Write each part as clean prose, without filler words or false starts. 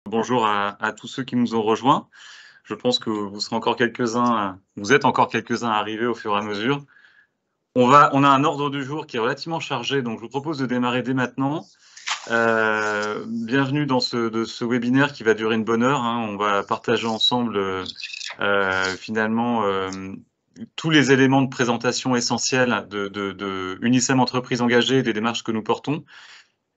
Bonjour à tous ceux qui nous ont rejoints. Je pense que vous serez encore quelques-uns, vous êtes encore quelques-uns à arriver au fur et à mesure. On a un ordre du jour qui est relativement chargé, donc je vous propose de démarrer dès maintenant. Bienvenue dans ce webinaire qui va durer une bonne heure, hein. On va partager ensemble finalement tous les éléments de présentation essentiels de Unicem Entreprises Engagées et des démarches que nous portons.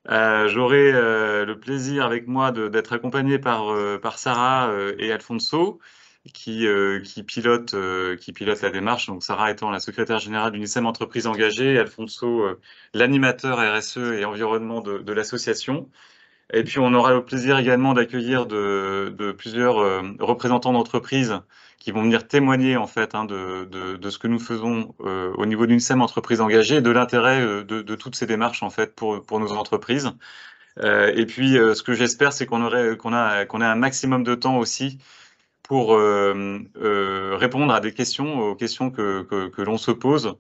J'aurai le plaisir avec moi d'être accompagné par Sarah et Alfonso qui pilotent la démarche. Donc Sarah étant la secrétaire générale d'Unicem Entreprises Engagées, et Alfonso l'animateur RSE et environnement de l'association. Et puis on aura le plaisir également d'accueillir de plusieurs représentants d'entreprises qui vont venir témoigner en fait de ce que nous faisons au niveau d'UNICEM Entreprises Engagées et de l'intérêt de toutes ces démarches en fait pour nos entreprises. Et puis ce que j'espère, c'est qu'on ait un maximum de temps aussi pour répondre à des questions, aux questions que l'on se pose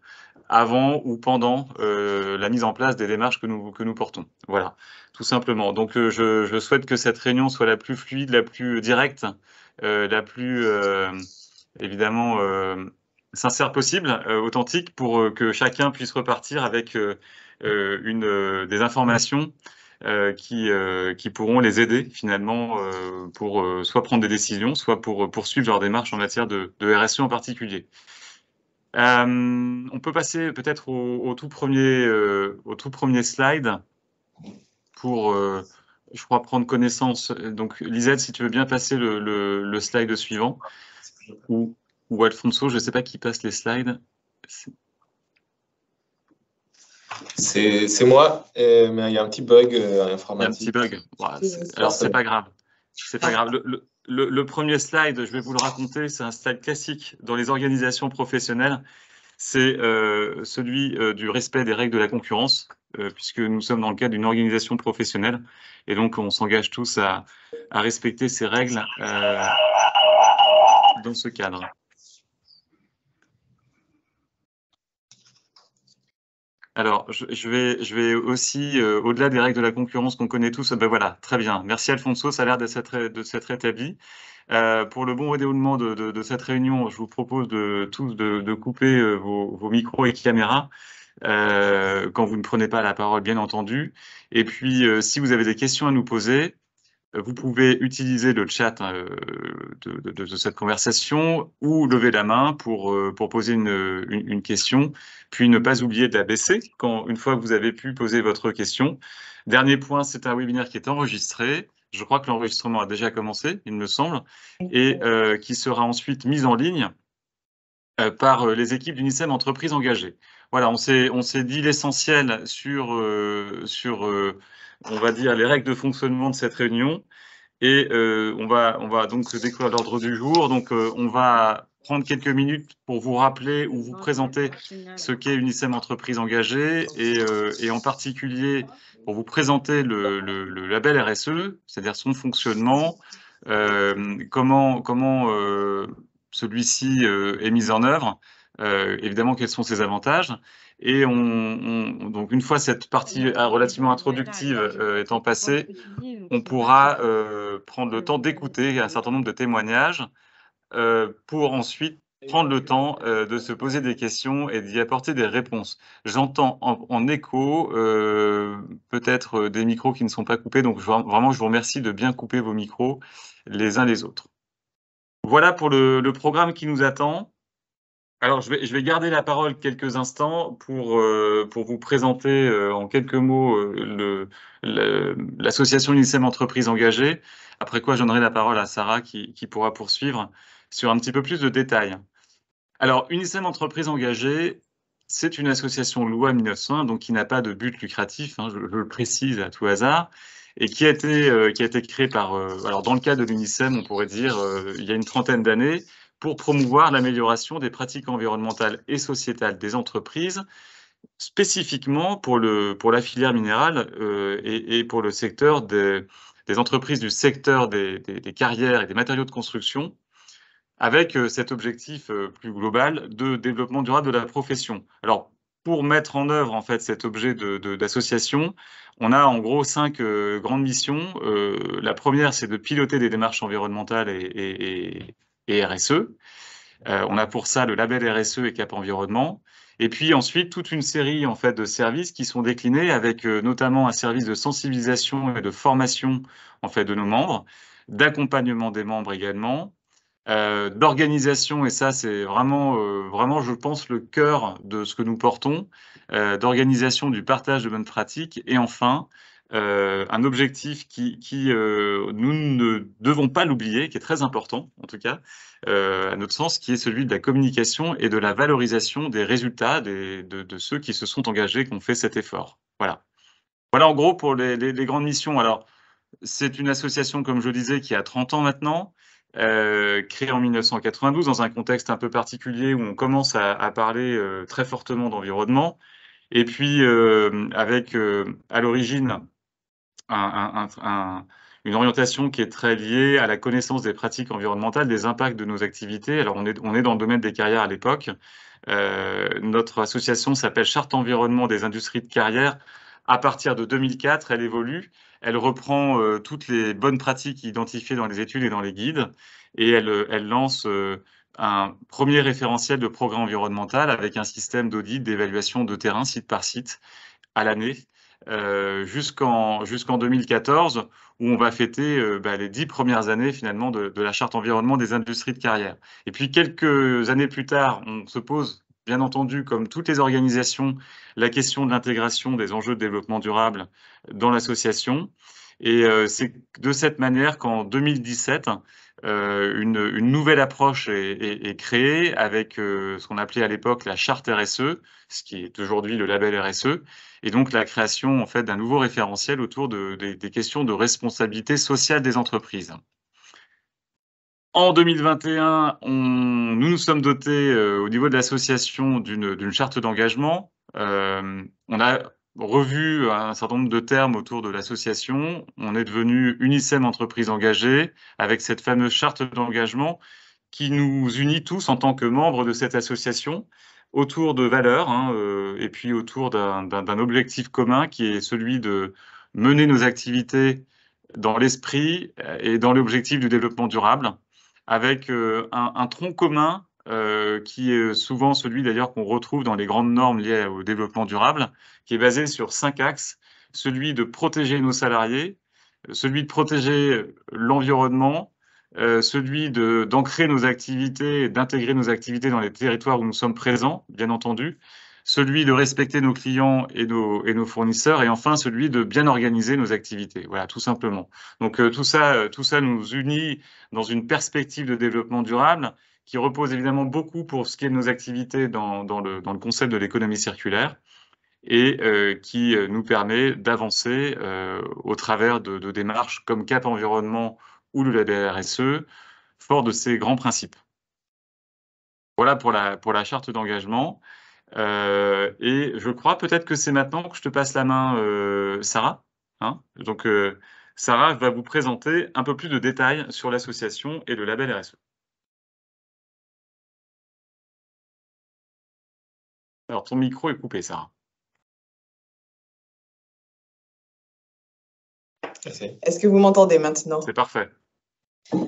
avant ou pendant la mise en place des démarches que nous portons. Voilà, tout simplement. Donc je souhaite que cette réunion soit la plus fluide, la plus directe, la plus évidemment sincère possible, authentique, pour que chacun puisse repartir avec des informations qui pourront les aider finalement pour soit prendre des décisions, soit pour poursuivre leur démarche en matière de RSE en particulier. On peut passer peut-être au tout premier slide pour, je crois, prendre connaissance. Donc, Lisette, si tu veux bien passer le slide suivant, ou Alfonso, je ne sais pas qui passe les slides. C'est moi, mais il y a un petit bug informatique. Il y a un petit bug. Voilà, alors, c'est pas grave. C'est pas grave. Le premier slide, je vais vous le raconter, c'est un slide classique dans les organisations professionnelles. C'est celui du respect des règles de la concurrence, puisque nous sommes dans le cadre d'une organisation professionnelle. Et donc, on s'engage tous à respecter ces règles dans ce cadre. Alors, je vais aussi, au-delà des règles de la concurrence qu'on connaît tous, ben voilà, très bien. Merci Alfonso, ça a l'air de s'être rétabli. Pour le bon déroulement de cette réunion, je vous propose tous de couper vos micros et caméras quand vous ne prenez pas la parole, bien entendu. Et puis, si vous avez des questions à nous poser, vous pouvez utiliser le chat de cette conversation ou lever la main pour poser une question, puis ne pas oublier de la baisser une fois que vous avez pu poser votre question. Dernier point, c'est un webinaire qui est enregistré. Je crois que l'enregistrement a déjà commencé, il me semble, et qui sera ensuite mis en ligne par les équipes d'UNICEM Entreprises Engagées. Voilà, on s'est dit l'essentiel sur on va dire, les règles de fonctionnement de cette réunion. Et on va donc découvrir l'ordre du jour. Donc, on va prendre quelques minutes pour vous rappeler ou vous présenter ce qu'est Unicem Entreprises Engagées et en particulier pour vous présenter le label RSE, c'est-à-dire son fonctionnement, comment celui-ci est mis en œuvre, évidemment quels sont ses avantages. Et donc une fois cette partie relativement introductive étant passée, on pourra prendre le temps d'écouter un certain nombre de témoignages pour ensuite prendre le temps de se poser des questions et d'y apporter des réponses. J'entends en écho peut-être des micros qui ne sont pas coupés, donc vraiment je vous remercie de bien couper vos micros les uns les autres. Voilà pour le programme qui nous attend. Alors, je vais garder la parole quelques instants pour vous présenter en quelques mots l'association Unicem Entreprises Engagées, après quoi j'en donnerai la parole à Sarah qui pourra poursuivre sur un petit peu plus de détails. Alors, Unicem Entreprises Engagées, c'est une association loi 1901, donc qui n'a pas de but lucratif, hein, je le précise à tout hasard, et qui a été créée par, alors dans le cadre de l'Unicem, on pourrait dire, il y a une trentaine d'années, pour promouvoir l'amélioration des pratiques environnementales et sociétales des entreprises, spécifiquement pour la filière minérale et pour le secteur des entreprises du secteur des carrières et des matériaux de construction, avec cet objectif plus global de développement durable de la profession. Alors, pour mettre en œuvre en fait cet objet d'association, on a en gros 5 grandes missions. La première, c'est de piloter des démarches environnementales et RSE. On a pour ça le label RSE et Cap Environnement. Et puis ensuite, toute une série en fait de services qui sont déclinés avec notamment un service de sensibilisation et de formation en fait de nos membres, d'accompagnement des membres également, d'organisation, et ça c'est vraiment, je pense, le cœur de ce que nous portons, d'organisation du partage de bonnes pratiques, et enfin, un objectif qui nous ne devons pas l'oublier, qui est très important en tout cas, à notre sens, qui est celui de la communication et de la valorisation des résultats de ceux qui se sont engagés, qui ont fait cet effort. Voilà. Voilà en gros pour les grandes missions. Alors, c'est une association, comme je le disais, qui a 30 ans maintenant, créée en 1992 dans un contexte un peu particulier où on commence à parler très fortement d'environnement. Et puis, avec à l'origine une orientation qui est très liée à la connaissance des pratiques environnementales, des impacts de nos activités. Alors, on est dans le domaine des carrières à l'époque. Notre association s'appelle Charte Environnement des industries de carrière. À partir de 2004, elle évolue. Elle reprend toutes les bonnes pratiques identifiées dans les études et dans les guides, et elle lance un premier référentiel de progrès environnemental avec un système d'audit, d'évaluation de terrain, site par site, à l'année, jusqu'en 2014, où on va fêter les 10 premières années finalement de la Charte Environnement des industries de carrière. Et puis quelques années plus tard, on se pose, bien entendu, comme toutes les organisations, la question de l'intégration des enjeux de développement durable dans l'association. Et c'est de cette manière qu'en 2017, une nouvelle approche est créée avec ce qu'on appelait à l'époque la charte RSE, ce qui est aujourd'hui le label RSE, et donc la création en fait d'un nouveau référentiel autour des questions de responsabilité sociale des entreprises. En 2021, nous nous sommes dotés au niveau de l'association d'une charte d'engagement. On a revu un certain nombre de termes autour de l'association. On est devenu Unicem Entreprise Engagée avec cette fameuse charte d'engagement qui nous unit tous en tant que membres de cette association autour de valeurs et puis autour d'un objectif commun qui est celui de mener nos activités dans l'esprit et dans l'objectif du développement durable, avec un tronc commun qui est souvent celui d'ailleurs qu'on retrouve dans les grandes normes liées au développement durable, qui est basé sur 5 axes, celui de protéger nos salariés, celui de protéger l'environnement, celui d'ancrer nos activités, d'intégrer nos activités dans les territoires où nous sommes présents, bien entendu, celui de respecter nos clients et nos fournisseurs, et enfin celui de bien organiser nos activités. Voilà, tout simplement. Donc tout ça nous unit dans une perspective de développement durable qui repose évidemment beaucoup pour ce qui est de nos activités dans le concept de l'économie circulaire, et qui nous permet d'avancer au travers de démarches comme Cap Environnement ou le label RSE, fort de ces grands principes. Voilà pour la charte d'engagement. Et je crois peut-être que c'est maintenant que je te passe la main, Sarah. Donc, Sarah va vous présenter un peu plus de détails sur l'association et le label RSE. Alors, ton micro est coupé, Sarah. Est-ce que vous m'entendez maintenant? C'est parfait.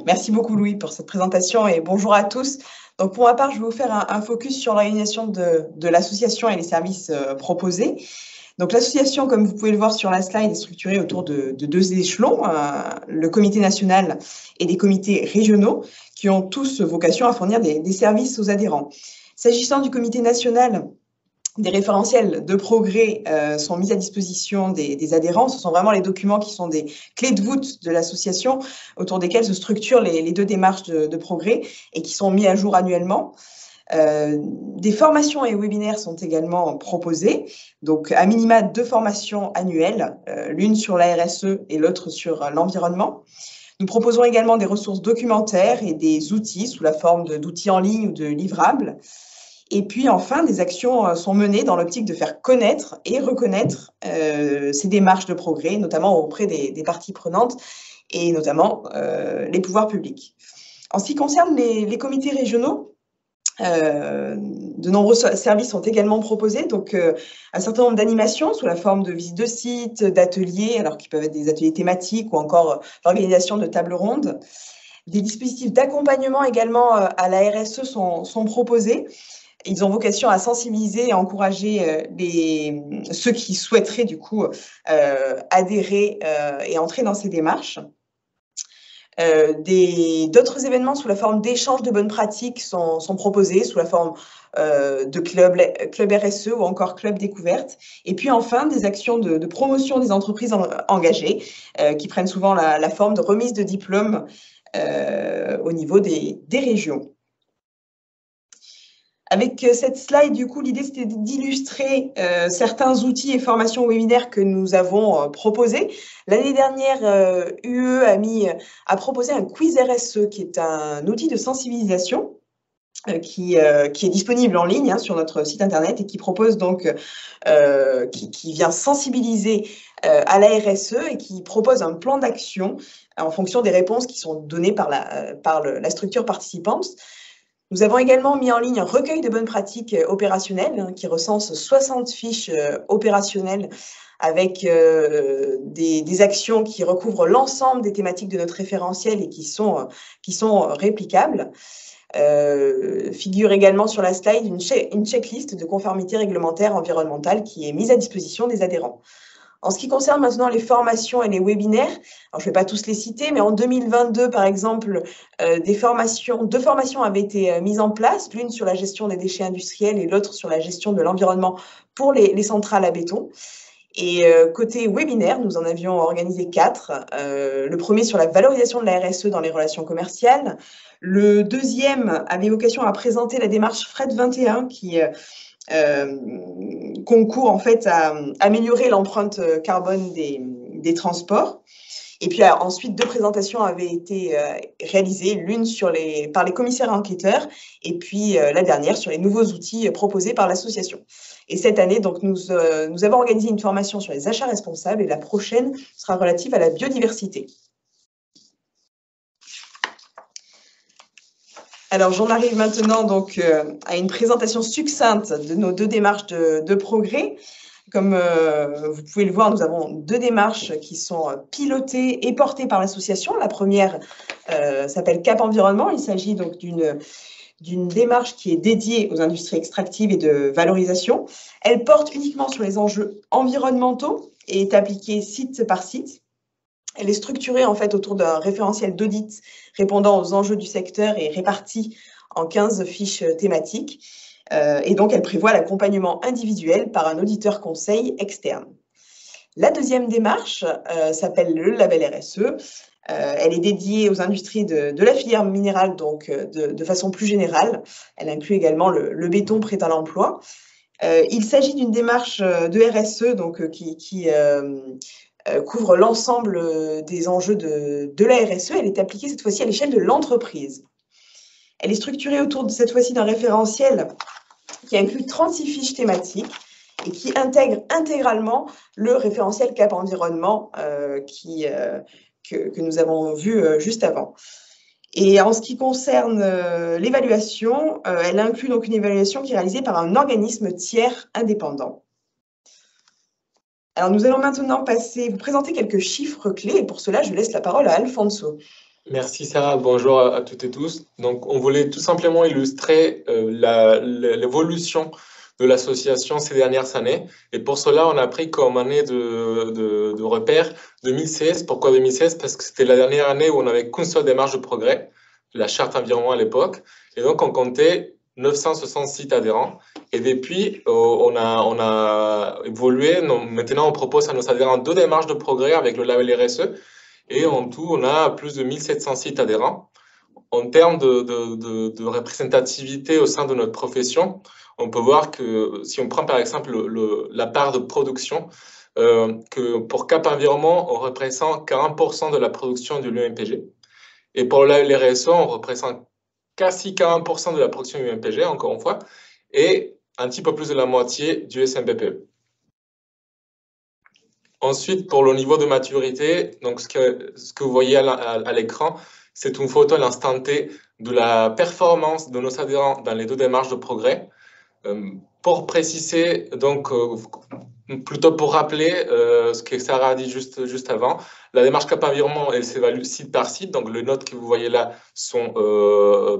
Merci beaucoup, Louis, pour cette présentation, et bonjour à tous. Donc, pour ma part, je vais vous faire un focus sur l'organisation de l'association et les services proposés. Donc, l'association, comme vous pouvez le voir sur la slide, est structurée autour de 2 échelons, le comité national et des comités régionaux, qui ont tous vocation à fournir des services aux adhérents. S'agissant du comité national, des référentiels de progrès sont mis à disposition des adhérents. Ce sont vraiment les documents qui sont des clés de voûte de l'association, autour desquels se structurent les 2 démarches de progrès et qui sont mis à jour annuellement. Des formations et webinaires sont également proposés, donc à minima 2 formations annuelles, l'une sur la RSE et l'autre sur l'environnement. Nous proposons également des ressources documentaires et des outils sous la forme d'outils en ligne ou de livrables. Et puis enfin, des actions sont menées dans l'optique de faire connaître et reconnaître ces démarches de progrès, notamment auprès des parties prenantes et notamment les pouvoirs publics. En ce qui concerne les comités régionaux, De nombreux services sont également proposés, donc un certain nombre d'animations sous la forme de visites de sites, d'ateliers, alors qui peuvent être des ateliers thématiques ou encore l'organisation de tables rondes. Des dispositifs d'accompagnement également à la RSE sont proposés. Ils ont vocation à sensibiliser et à encourager ceux qui souhaiteraient du coup adhérer et entrer dans ces démarches. D'autres événements sous la forme d'échanges de bonnes pratiques sont proposés, sous la forme de club RSE ou encore club découverte. Et puis enfin, des actions de promotion des entreprises engagées qui prennent souvent la forme de remise de diplômes au niveau des régions. Avec cette slide, du coup, l'idée, c'était d'illustrer certains outils et formations webinaires que nous avons proposés. L'année dernière, UE a proposé un quiz RSE, qui est un outil de sensibilisation qui est disponible en ligne sur notre site internet et qui propose donc, qui vient sensibiliser à la RSE et qui propose un plan d'action en fonction des réponses qui sont données par la structure participante. Nous avons également mis en ligne un recueil de bonnes pratiques opérationnelles qui recense 60 fiches opérationnelles avec des actions qui recouvrent l'ensemble des thématiques de notre référentiel et qui sont réplicables. Figure également sur la slide une checklist de conformité réglementaire environnementale qui est mise à disposition des adhérents. En ce qui concerne maintenant les formations et les webinaires, alors je ne vais pas tous les citer, mais en 2022, par exemple, deux formations avaient été mises en place, l'une sur la gestion des déchets industriels et l'autre sur la gestion de l'environnement pour les centrales à béton. Et côté webinaire, nous en avions organisé 4. Le premier sur la valorisation de la RSE dans les relations commerciales. Le deuxième avait vocation à présenter la démarche Fret 21 qui concourt en fait à améliorer l'empreinte carbone des transports. Et puis ensuite, 2 présentations avaient été réalisées, l'une par les commissaires enquêteurs et puis la dernière sur les nouveaux outils proposés par l'association. Et cette année, donc, nous avons organisé une formation sur les achats responsables et la prochaine sera relative à la biodiversité. Alors, j'en arrive maintenant donc à une présentation succincte de nos 2 démarches de progrès. Comme vous pouvez le voir, nous avons 2 démarches qui sont pilotées et portées par l'association. La première s'appelle Cap Environnement. Il s'agit donc d'une démarche qui est dédiée aux industries extractives et de valorisation. Elle porte uniquement sur les enjeux environnementaux et est appliquée site par site. Elle est structurée en fait autour d'un référentiel d'audit répondant aux enjeux du secteur et répartie en 15 fiches thématiques. Et donc, elle prévoit l'accompagnement individuel par un auditeur conseil externe. La deuxième démarche s'appelle le label RSE. Elle est dédiée aux industries de la filière minérale, donc de façon plus générale. Elle inclut également le béton prêt à l'emploi. Il s'agit d'une démarche de RSE donc, qui couvre l'ensemble des enjeux de la RSE. Elle est appliquée cette fois-ci à l'échelle de l'entreprise. Elle est structurée autour de cette fois-ci d'un référentiel qui inclut 36 fiches thématiques et qui intègre intégralement le référentiel Cap Environnement que nous avons vu juste avant. Et en ce qui concerne l'évaluation, elle inclut donc une évaluation qui est réalisée par un organisme tiers indépendant. Alors, nous allons maintenant vous présenter quelques chiffres clés, et pour cela, je laisse la parole à Alfonso. Merci Sarah, bonjour à toutes et tous. Donc, on voulait tout simplement illustrer l'évolution de l'association ces dernières années. Et pour cela, on a pris comme année de repère 2016. Pourquoi 2016? Parce que c'était la dernière année où on n'avait qu'une seule démarche de progrès, la charte environnement à l'époque. Et donc, on comptait 960 sites adhérents. Et depuis, on a évolué. Maintenant, on propose à nos adhérents 2 démarches de progrès avec le label RSE. Et en tout, on a plus de 1700 sites adhérents. En termes de représentativité au sein de notre profession, on peut voir que si on prend par exemple la part de production, que pour Cap Environnement, on représente 40% de la production de l'UMPG. Et pour les RSE, on représente quasi 40% de la production du UMPG, encore une fois, et un petit peu plus de la moitié du SMPPE. Ensuite, pour le niveau de maturité, donc ce que vous voyez à l'écran, c'est une photo à l'instant T de la performance de nos adhérents dans les 2 démarches de progrès. Pour préciser, donc, plutôt pour rappeler ce que Sarah a dit juste avant, la démarche Cap Environnement, elle s'évalue site par site. Donc, les notes que vous voyez là sont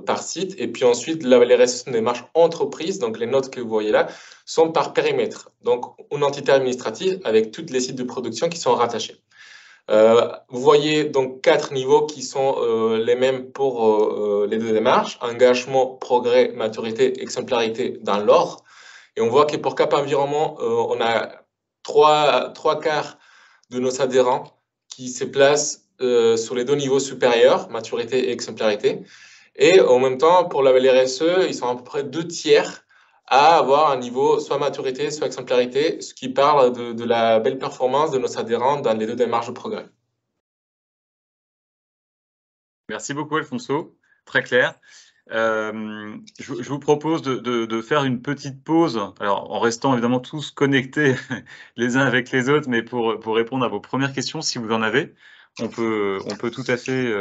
par site. Et puis ensuite, les RSE sont des démarches entreprises. Donc, les notes que vous voyez là sont par périmètre. Donc, une entité administrative avec tous les sites de production qui sont rattachés. Vous voyez donc 4 niveaux qui sont les mêmes pour les 2 démarches, engagement, progrès, maturité, exemplarité dans l'ordre. Et on voit que pour Cap Environnement, on a trois quarts de nos adhérents qui se placent sur les 2 niveaux supérieurs, maturité et exemplarité. Et en même temps, pour la RSE, ils sont à peu près 2 tiers à avoir un niveau soit maturité, soit exemplarité, ce qui parle de la belle performance de nos adhérents dans les 2 démarches de progrès. Merci beaucoup, Alfonso. Très clair. Je vous propose de faire une petite pause, alors en restant évidemment tous connectés les uns avec les autres, mais pour répondre à vos premières questions, si vous en avez, on peut tout à fait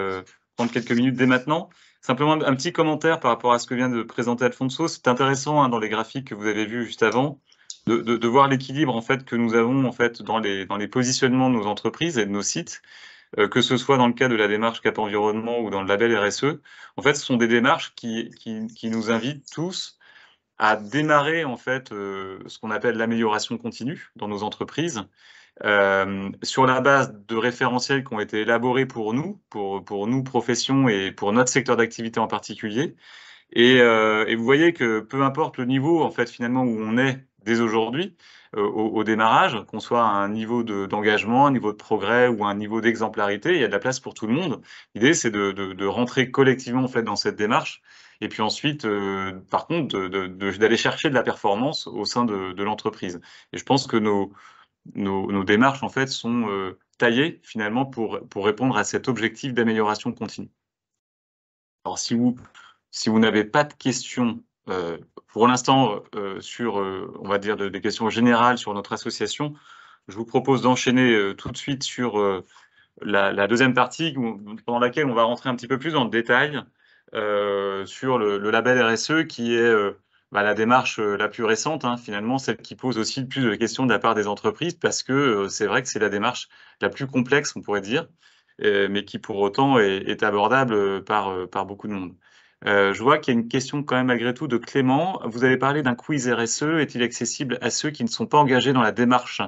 prendre quelques minutes dès maintenant. Simplement un petit commentaire par rapport à ce que vient de présenter Alfonso. C'est intéressant hein, dans les graphiques que vous avez vus juste avant de voir l'équilibre en fait que nous avons en fait dans les positionnements de nos entreprises et de nos sites. Que ce soit dans le cas de la démarche Cap Environnement ou dans le label RSE, en fait, ce sont des démarches qui nous invitent tous à démarrer en fait ce qu'on appelle l'amélioration continue dans nos entreprises, sur la base de référentiels qui ont été élaborés pour nous professions et pour notre secteur d'activité en particulier. Et vous voyez que peu importe le niveau en fait finalement où on est dès aujourd'hui, au démarrage, qu'on soit à un niveau d'engagement, un niveau de progrès ou un niveau d'exemplarité, il y a de la place pour tout le monde. L'idée, c'est de rentrer collectivement en fait dans cette démarche, et puis ensuite, par contre, d'aller chercher de la performance au sein de l'entreprise. Et je pense que nos démarches en fait sont taillées finalement pour répondre à cet objectif d'amélioration continue. Alors, si vous n'avez pas de questions pour l'instant sur, on va dire, des questions générales sur notre association, je vous propose d'enchaîner tout de suite sur la deuxième partie pendant laquelle on va rentrer un petit peu plus dans le détail sur le label RSE qui est la démarche la plus récente, hein, finalement, celle qui pose aussi le plus de questions de la part des entreprises parce que c'est vrai que c'est la démarche la plus complexe, on pourrait dire, mais qui pour autant est abordable par beaucoup de monde. Je vois qu'il y a une question quand même malgré tout de Clément. Vous avez parlé d'un quiz RSE. Est-il accessible à ceux qui ne sont pas engagés dans la démarche?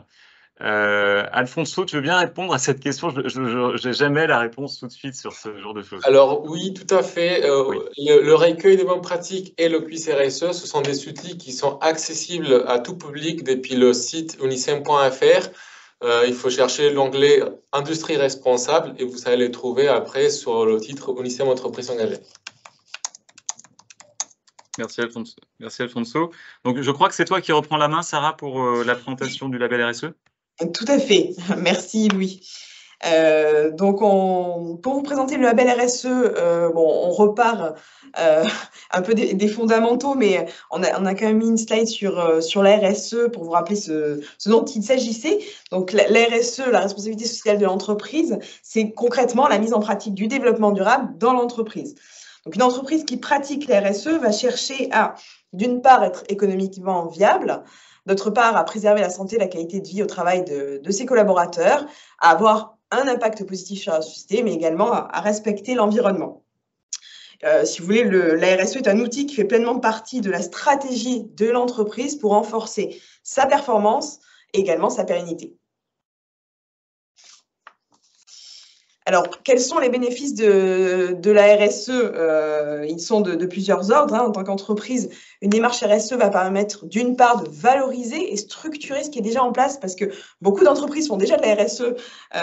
Alfonso, tu veux bien répondre à cette question? Je n'ai jamais la réponse tout de suite sur ce genre de choses. Alors oui, tout à fait. Oui. Le recueil des bonnes pratiques et le quiz RSE, ce sont des outils qui sont accessibles à tout public depuis le site unicem.fr. Il faut chercher l'onglet « Industrie responsable » et vous allez les trouver après sur le titre « Unicem Entreprise engagée ». Merci Alfonso. Donc, je crois que c'est toi qui reprends la main, Sarah, pour la présentation du label RSE. Tout à fait. Merci, Louis. Donc, pour vous présenter le label RSE, on repart un peu des fondamentaux, mais on a quand même mis une slide sur la RSE pour vous rappeler ce dont il s'agissait. Donc, la RSE, la responsabilité sociale de l'entreprise, c'est concrètement la mise en pratique du développement durable dans l'entreprise. Donc, une entreprise qui pratique la RSE va chercher à, d'une part, être économiquement viable, d'autre part, à préserver la santé et la qualité de vie au travail de ses collaborateurs, à avoir un impact positif sur la société, mais également à respecter l'environnement. Si vous voulez, la RSE est un outil qui fait pleinement partie de la stratégie de l'entreprise pour renforcer sa performance et également sa pérennité. Alors, quels sont les bénéfices de la RSE? Ils sont de plusieurs ordres. En tant qu'entreprise, une démarche RSE va permettre d'une part de valoriser et structurer ce qui est déjà en place parce que beaucoup d'entreprises font déjà de la RSE,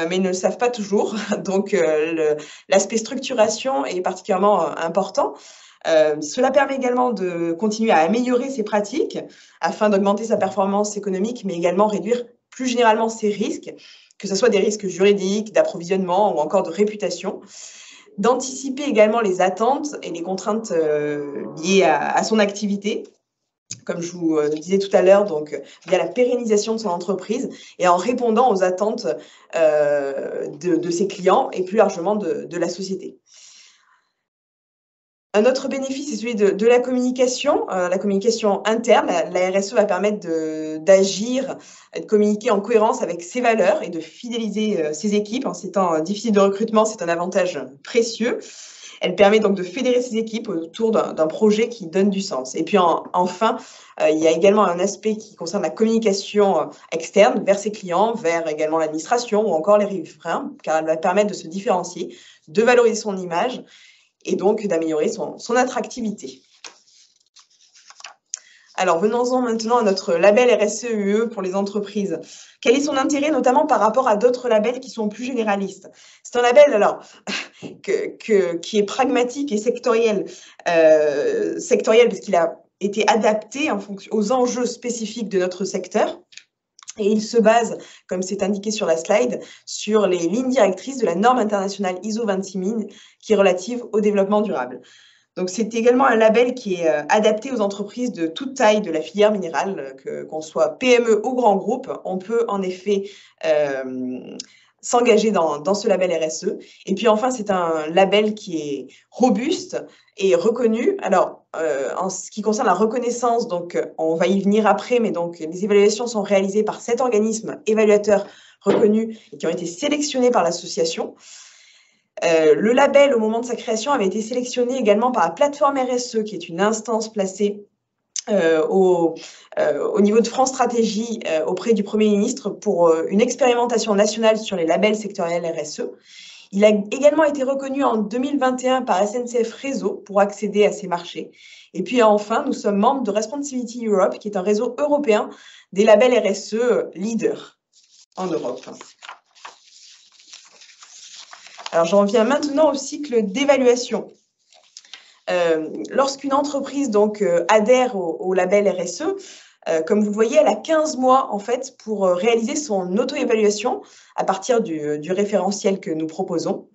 mais ne le savent pas toujours. Donc, l'aspect structuration est particulièrement important. Cela permet également de continuer à améliorer ses pratiques afin d'augmenter sa performance économique, mais également réduire plus généralement ses risques, que ce soit des risques juridiques, d'approvisionnement ou encore de réputation, d'anticiper également les attentes et les contraintes liées à son activité, comme je vous disais tout à l'heure, donc via la pérennisation de son entreprise et en répondant aux attentes de ses clients et plus largement de la société. Un autre bénéfice est celui de la communication interne. La RSE va permettre d'agir, de communiquer en cohérence avec ses valeurs et de fidéliser ses équipes. En ces temps difficiles de recrutement, c'est un avantage précieux. Elle permet donc de fédérer ses équipes autour d'un projet qui donne du sens. Et puis enfin, il y a également un aspect qui concerne la communication externe vers ses clients, vers également l'administration ou encore les riverains, car elle va permettre de se différencier, de valoriser son image et donc d'améliorer son attractivité. Alors, venons-en maintenant à notre label RSE-UE pour les entreprises. Quel est son intérêt, notamment par rapport à d'autres labels qui sont plus généralistes? C'est un label alors, qui est pragmatique et sectoriel, parce qu'il a été adapté en fonction aux enjeux spécifiques de notre secteur. Et il se base, comme c'est indiqué sur la slide, sur les lignes directrices de la norme internationale ISO 26000 qui est relative au développement durable. Donc, c'est également un label qui est adapté aux entreprises de toute taille de la filière minérale, qu'on soit PME ou grand groupe. On peut en effet s'engager dans ce label RSE. Et puis enfin, c'est un label qui est robuste et reconnu. Alors, en ce qui concerne la reconnaissance, donc on va y venir après, mais donc les évaluations sont réalisées par 7 organismes évaluateurs reconnus et qui ont été sélectionnés par l'association. Le label, au moment de sa création, avait été sélectionné également par la plateforme RSE, qui est une instance placée au niveau de France Stratégie auprès du Premier ministre pour une expérimentation nationale sur les labels sectoriels RSE. Il a également été reconnu en 2021 par SNCF Réseau pour accéder à ces marchés. Et puis enfin, nous sommes membres de Responsibility Europe, qui est un réseau européen des labels RSE leaders en Europe. Alors, j'en viens maintenant au cycle d'évaluation. Lorsqu'une entreprise donc adhère au label RSE, comme vous le voyez, elle a 15 mois en fait pour réaliser son auto-évaluation à partir du référentiel que nous proposons.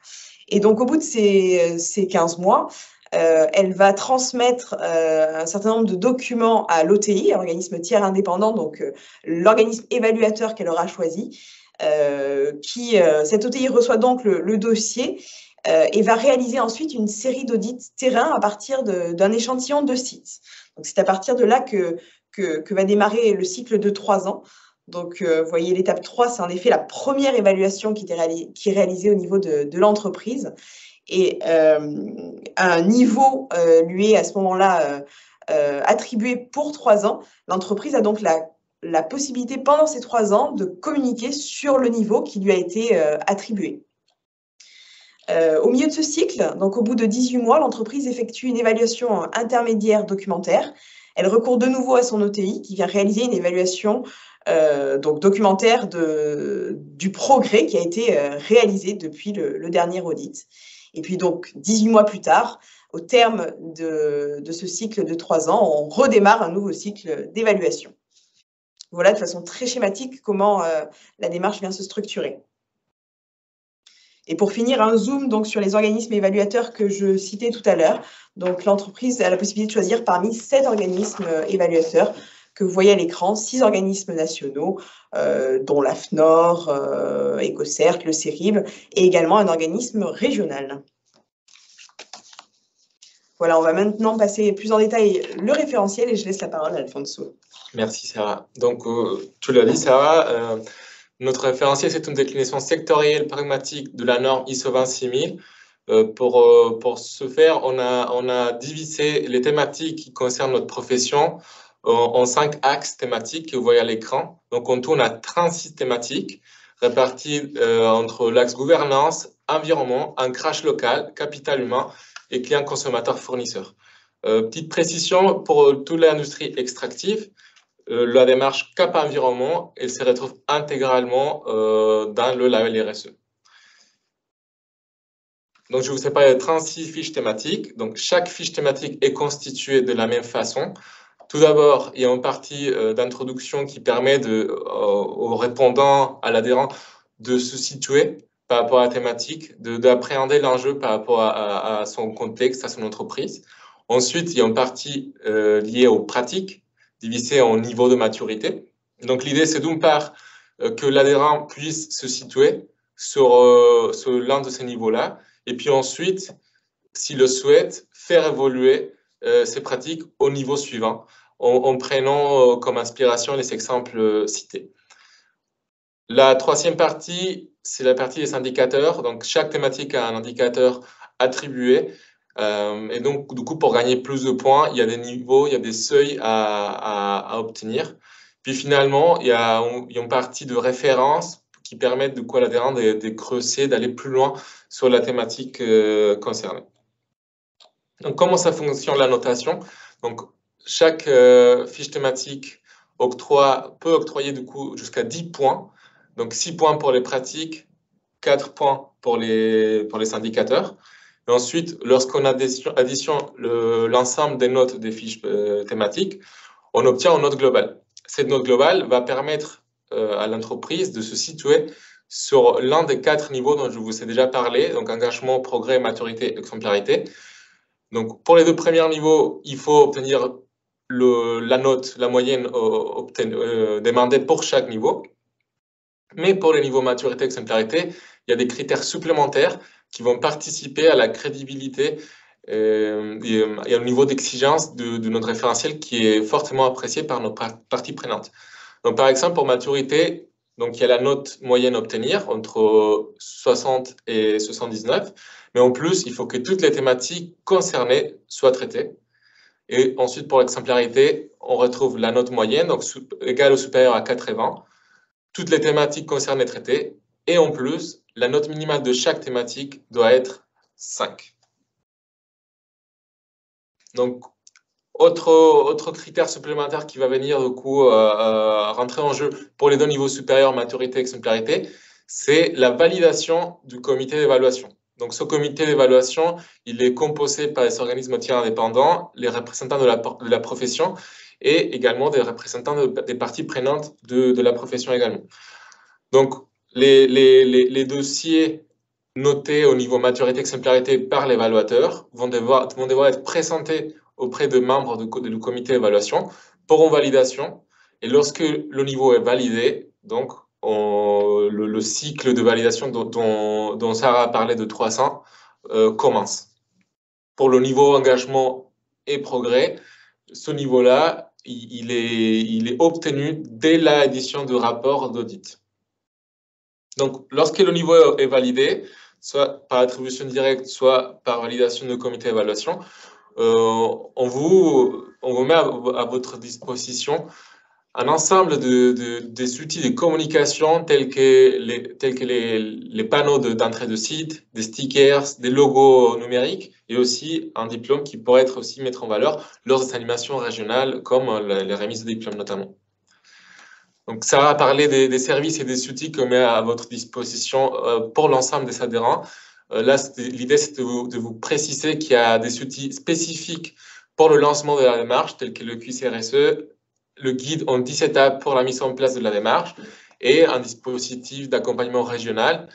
Et donc, au bout de ces 15 mois, elle va transmettre un certain nombre de documents à l'OTI, organisme tiers indépendant, donc l'organisme évaluateur qu'elle aura choisi. Cette OTI reçoit donc le dossier et va réaliser ensuite une série d'audits terrain à partir d'un échantillon de sites. Donc, c'est à partir de là que va démarrer le cycle de 3 ans. Donc, vous voyez, l'étape 3, c'est en effet la première évaluation qui est réalisée au niveau de l'entreprise. Et un niveau lui est à ce moment-là attribué pour 3 ans. L'entreprise a donc la possibilité pendant ces 3 ans de communiquer sur le niveau qui lui a été attribué. Au milieu de ce cycle, donc au bout de 18 mois, l'entreprise effectue une évaluation intermédiaire documentaire. Elle recourt de nouveau à son OTI qui vient réaliser une évaluation donc documentaire du progrès qui a été réalisé depuis le dernier audit. Et puis donc 18 mois plus tard, au terme de ce cycle de 3 ans, on redémarre un nouveau cycle d'évaluation. Voilà de façon très schématique comment la démarche vient se structurer. Et pour finir, un zoom donc, sur les organismes évaluateurs que je citais tout à l'heure. Donc l'entreprise a la possibilité de choisir parmi 7 organismes évaluateurs que vous voyez à l'écran, 6 organismes nationaux, dont l'AFNOR, EcoCert, le CERIB, et également un organisme régional. Voilà, on va maintenant passer plus en détail le référentiel et je laisse la parole à Alfonso. Merci Sarah. Donc, tu l'as dit Sarah, notre référentiel, c'est une déclinaison sectorielle pragmatique de la norme ISO 26000. Pour ce faire, on a divisé les thématiques qui concernent notre profession en 5 axes thématiques que vous voyez à l'écran. Donc, en tout, on a 36 thématiques réparties entre l'axe gouvernance, environnement, ancrage local, capital humain et client consommateur fournisseur. Petite précision pour toute l'industrie extractive, la démarche CAP Environnement, elle se retrouve intégralement dans le label RSE. Donc, je vous sépare de 36 fiches thématiques. Donc, chaque fiche thématique est constituée de la même façon. Tout d'abord, il y a une partie d'introduction qui permet aux répondants, à l'adhérent, de se situer par rapport à la thématique, d'appréhender l'enjeu par rapport à son contexte, à son entreprise. Ensuite, il y a une partie liée aux pratiques divisé en niveau de maturité. Donc, l'idée, c'est d'une part que l'adhérent puisse se situer sur l'un de ces niveaux-là, et puis ensuite, s'il le souhaite, faire évoluer ses pratiques au niveau suivant, en prenant comme inspiration les exemples cités. La troisième partie, c'est la partie des indicateurs. Donc, chaque thématique a un indicateur attribué. Et donc, du coup, pour gagner plus de points, il y a des niveaux, il y a des seuils à obtenir. Puis finalement, il y a une partie de référence qui permettent du coup à l'adhérent de creuser, d'aller plus loin sur la thématique concernée. Donc, comment ça fonctionne la notation? Donc, chaque fiche thématique peut octroyer du coup jusqu'à 10 points. Donc, 6 points pour les pratiques, 4 points pour les indicateurs. Et ensuite, lorsqu'on additionne l'ensemble des notes des fiches thématiques, on obtient une note globale. Cette note globale va permettre à l'entreprise de se situer sur l'un des 4 niveaux dont je vous ai déjà parlé, donc engagement, progrès, maturité, exemplarité. Donc, pour les 2 premiers niveaux, il faut obtenir la note, la moyenne demandée pour chaque niveau. Mais pour les niveaux maturité, exemplarité, il y a des critères supplémentaires qui vont participer à la crédibilité et au niveau d'exigence de notre référentiel qui est fortement apprécié par nos parties prenantes. Donc, par exemple, pour maturité, donc, il y a la note moyenne à obtenir entre 60 et 79. Mais en plus, il faut que toutes les thématiques concernées soient traitées. Et ensuite, pour l'exemplarité, on retrouve la note moyenne, donc égale ou supérieure à 80. Toutes les thématiques concernées traitées. Et en plus, la note minimale de chaque thématique doit être 5. Donc, autre critère supplémentaire qui va venir du coup rentrer en jeu pour les 2 niveaux supérieurs, maturité et exemplarité, c'est la validation du comité d'évaluation. Donc, ce comité d'évaluation, il est composé par les organismes tiers indépendants, les représentants de la profession et également des représentants des parties prenantes de la profession également. Donc, les dossiers notés au niveau maturité et exemplarité par l'évaluateur vont devoir être présentés auprès de membres du comité d'évaluation pour une validation. Et lorsque le niveau est validé, donc le cycle de validation dont Sarah a parlé de 300 commence. Pour le niveau engagement et progrès, ce niveau-là, il est obtenu dès l'édition du rapport d'audit. Donc, lorsque le niveau est validé, soit par attribution directe, soit par validation du comité d'évaluation, on vous met à votre disposition un ensemble des outils de communication tels que les panneaux d'entrée de site, des stickers, des logos numériques et aussi un diplôme qui pourrait être aussi mis en valeur lors des animations régionales comme les remises de diplômes notamment. Donc, Sarah a parlé des services et des outils qu'on met à votre disposition pour l'ensemble des adhérents. Là, l'idée, c'est de vous préciser qu'il y a des outils spécifiques pour le lancement de la démarche, tels que le QCRSE, le guide en 10 étapes pour la mise en place de la démarche et un dispositif d'accompagnement régional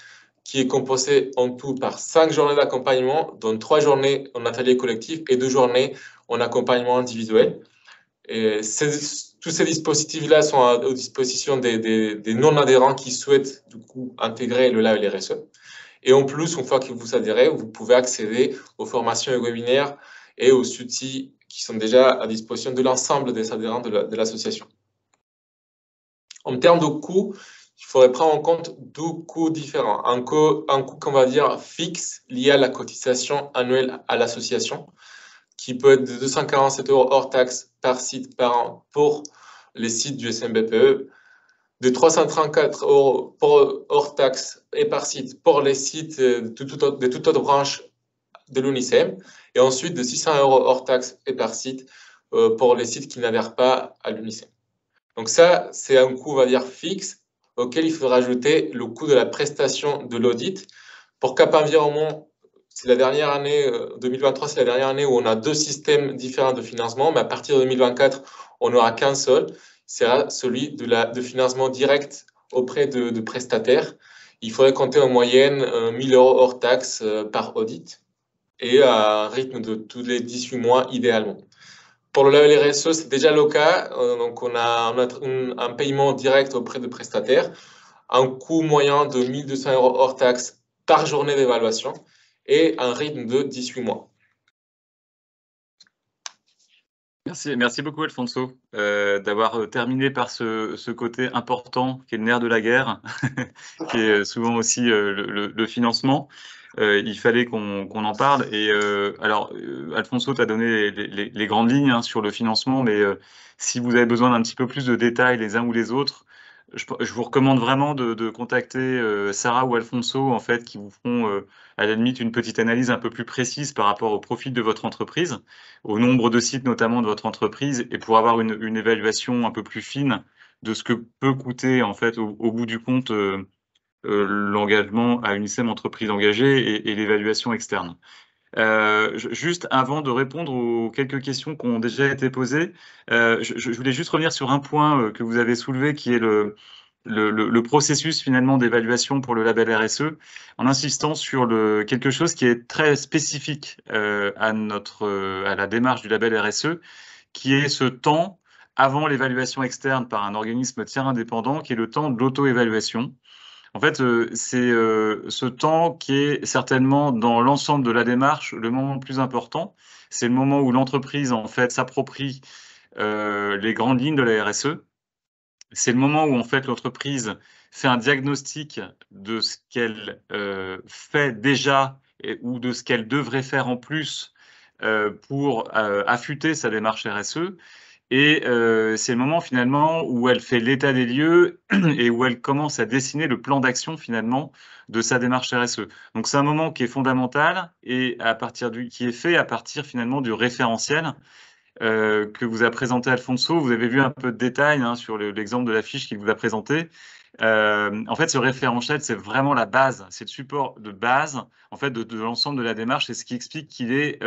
qui est composé en tout par 5 journées d'accompagnement, dont 3 journées en atelier collectif et 2 journées en accompagnement individuel. Et tous ces dispositifs-là sont à disposition des non-adhérents qui souhaitent du coup intégrer le LAELRSE. Et en plus, une fois que vous adhérez, vous pouvez accéder aux formations et webinaires et aux outils qui sont déjà à disposition de l'ensemble des adhérents de l'association. En termes de coûts, il faudrait prendre en compte 2 coûts différents. Un coût qu'on va dire fixe lié à la cotisation annuelle à l'association, qui peut être de 247 € hors taxe par site par an pour les sites du SMBPE, de 334 € hors taxe et par site pour les sites de toute autre branche de l'UNICEM, et ensuite de 600 € hors taxe et par site pour les sites qui n'adhèrent pas à l'UNICEM. Donc ça, c'est un coût, on va dire, fixe, auquel il faudra ajouter le coût de la prestation de l'audit. Pour Cap Environnement, c'est la dernière année, 2023, c'est la dernière année où on a 2 systèmes différents de financement, mais à partir de 2024, on n'aura qu'un seul, c'est celui de financement direct auprès de prestataires. Il faudrait compter en moyenne 1 000 € hors taxe par audit et à un rythme de tous les 18 mois idéalement. pour le label RSE, c'est déjà le cas. Donc, on a un paiement direct auprès de prestataires, un coût moyen de 1 200 € hors taxe par journée d'évaluation et un rythme de 18 mois. Merci beaucoup Alfonso d'avoir terminé par ce côté important qui est le nerf de la guerre, qui est souvent aussi le financement. Il fallait qu'on en parle. Et alors, Alfonso t'a donné les grandes lignes hein, sur le financement, mais si vous avez besoin d'un petit peu plus de détails les uns ou les autres, je vous recommande vraiment de contacter Sarah ou Alfonso, en fait, qui vous feront à la limite une petite analyse un peu plus précise par rapport au profil de votre entreprise, au nombre de sites notamment de votre entreprise, et pour avoir une évaluation un peu plus fine de ce que peut coûter en fait au bout du compte l'engagement à Unicem Entreprise Engagée et l'évaluation externe. Juste avant de répondre aux quelques questions qui ont déjà été posées, je voulais juste revenir sur un point que vous avez soulevé, qui est le processus finalement d'évaluation pour le label RSE, en insistant sur quelque chose qui est très spécifique à la démarche du label RSE, qui est ce temps avant l'évaluation externe par un organisme tiers indépendant, qui est le temps de l'auto-évaluation. En fait, c'est ce temps qui est certainement dans l'ensemble de la démarche le moment le plus important. C'est le moment où l'entreprise en fait s'approprie les grandes lignes de la RSE. C'est le moment où en fait l'entreprise fait un diagnostic de ce qu'elle fait déjà ou de ce qu'elle devrait faire en plus pour affûter sa démarche RSE. Et c'est le moment finalement où elle fait l'état des lieux et où elle commence à dessiner le plan d'action finalement de sa démarche RSE. Donc c'est un moment qui est fondamental et qui est fait à partir finalement du référentiel que vous a présenté Alfonso. Vous avez vu un peu de détails hein, sur l'exemple de la fiche qu'il vous a présenté. En fait, ce référentiel, c'est vraiment la base, c'est le support de base en fait de l'ensemble de la démarche. C'est ce qui explique qu'il est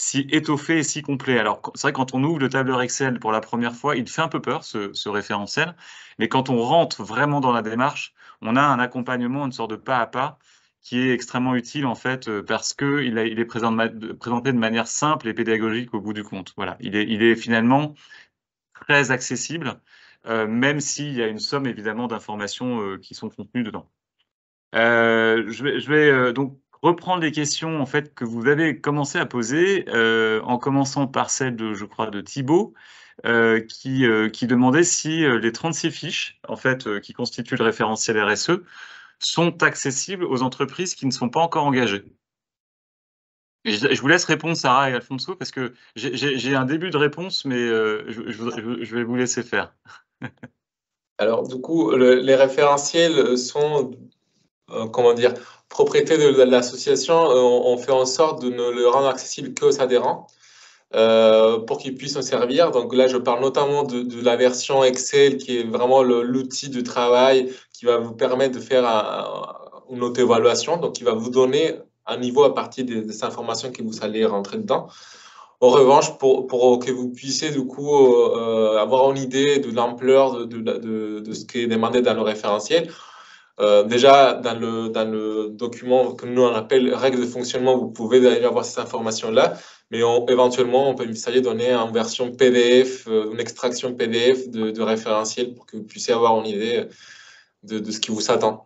si étoffé et si complet. Alors, c'est vrai, quand on ouvre le tableur Excel pour la première fois, il fait un peu peur, ce référentiel. Mais quand on rentre vraiment dans la démarche, on a un accompagnement, une sorte de pas à pas, qui est extrêmement utile, en fait, parce qu'il est présenté de manière simple et pédagogique au bout du compte. Voilà. Il est finalement très accessible, même s'il y a une somme, évidemment, d'informations qui sont contenues dedans. Je vais donc reprendre les questions en fait que vous avez commencé à poser, en commençant par celle de, je crois, de Thibaut, qui demandait si les 36 fiches en fait qui constituent le référentiel RSE sont accessibles aux entreprises qui ne sont pas encore engagées. Et je vous laisse répondre, Sarah et Alfonso, parce que j'ai un début de réponse, mais je vais vous laisser faire. Alors, du coup, les référentiels sont comment dire, propriété de l'association. On fait en sorte de ne le rendre accessible qu'aux adhérents pour qu'ils puissent en servir. Donc là, je parle notamment de la version Excel qui est vraiment l'outil de travail qui va vous permettre de faire une auto-évaluation. Donc, qui va vous donner un niveau à partir des informations que vous allez rentrer dedans. En revanche, pour que vous puissiez du coup avoir une idée de l'ampleur de ce qui est demandé dans le référentiel, déjà, dans le document que nous on appelle règles de fonctionnement, vous pouvez d'ailleurs avoir ces informations-là, mais éventuellement, on peut essayer de donner en version PDF, une extraction PDF de référentiel pour que vous puissiez avoir une idée de ce qui vous attend.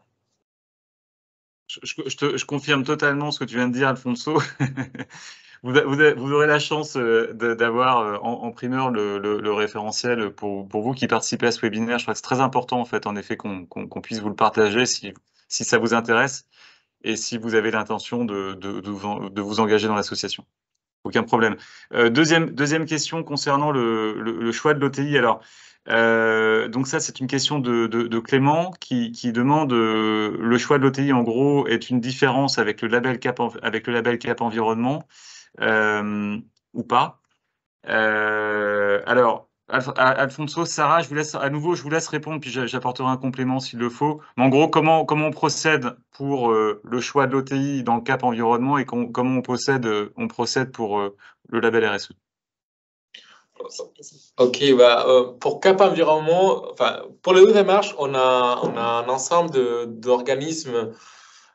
Je confirme totalement ce que tu viens de dire, Alfonso. Vous aurez la chance d'avoir en primeur le référentiel pour vous qui participez à ce webinaire. Je crois que c'est très important, en fait, en effet, qu'on puisse vous le partager si ça vous intéresse et si vous avez l'intention de vous engager dans l'association. Aucun problème. Deuxième question concernant le choix de l'OTI. Alors, donc ça, c'est une question de Clément qui demande le choix de l'OTI, en gros, est une différence avec le label CAP environnement ou pas. Alors, Alfonso, Sarah, je vous laisse répondre, puis j'apporterai un complément s'il le faut. Mais en gros, comment on procède pour le choix de l'OTI dans le CAP environnement et comment on procède pour le label RSE? Ok, pour CAP environnement, pour les deux démarches, on a un ensemble d'organismes,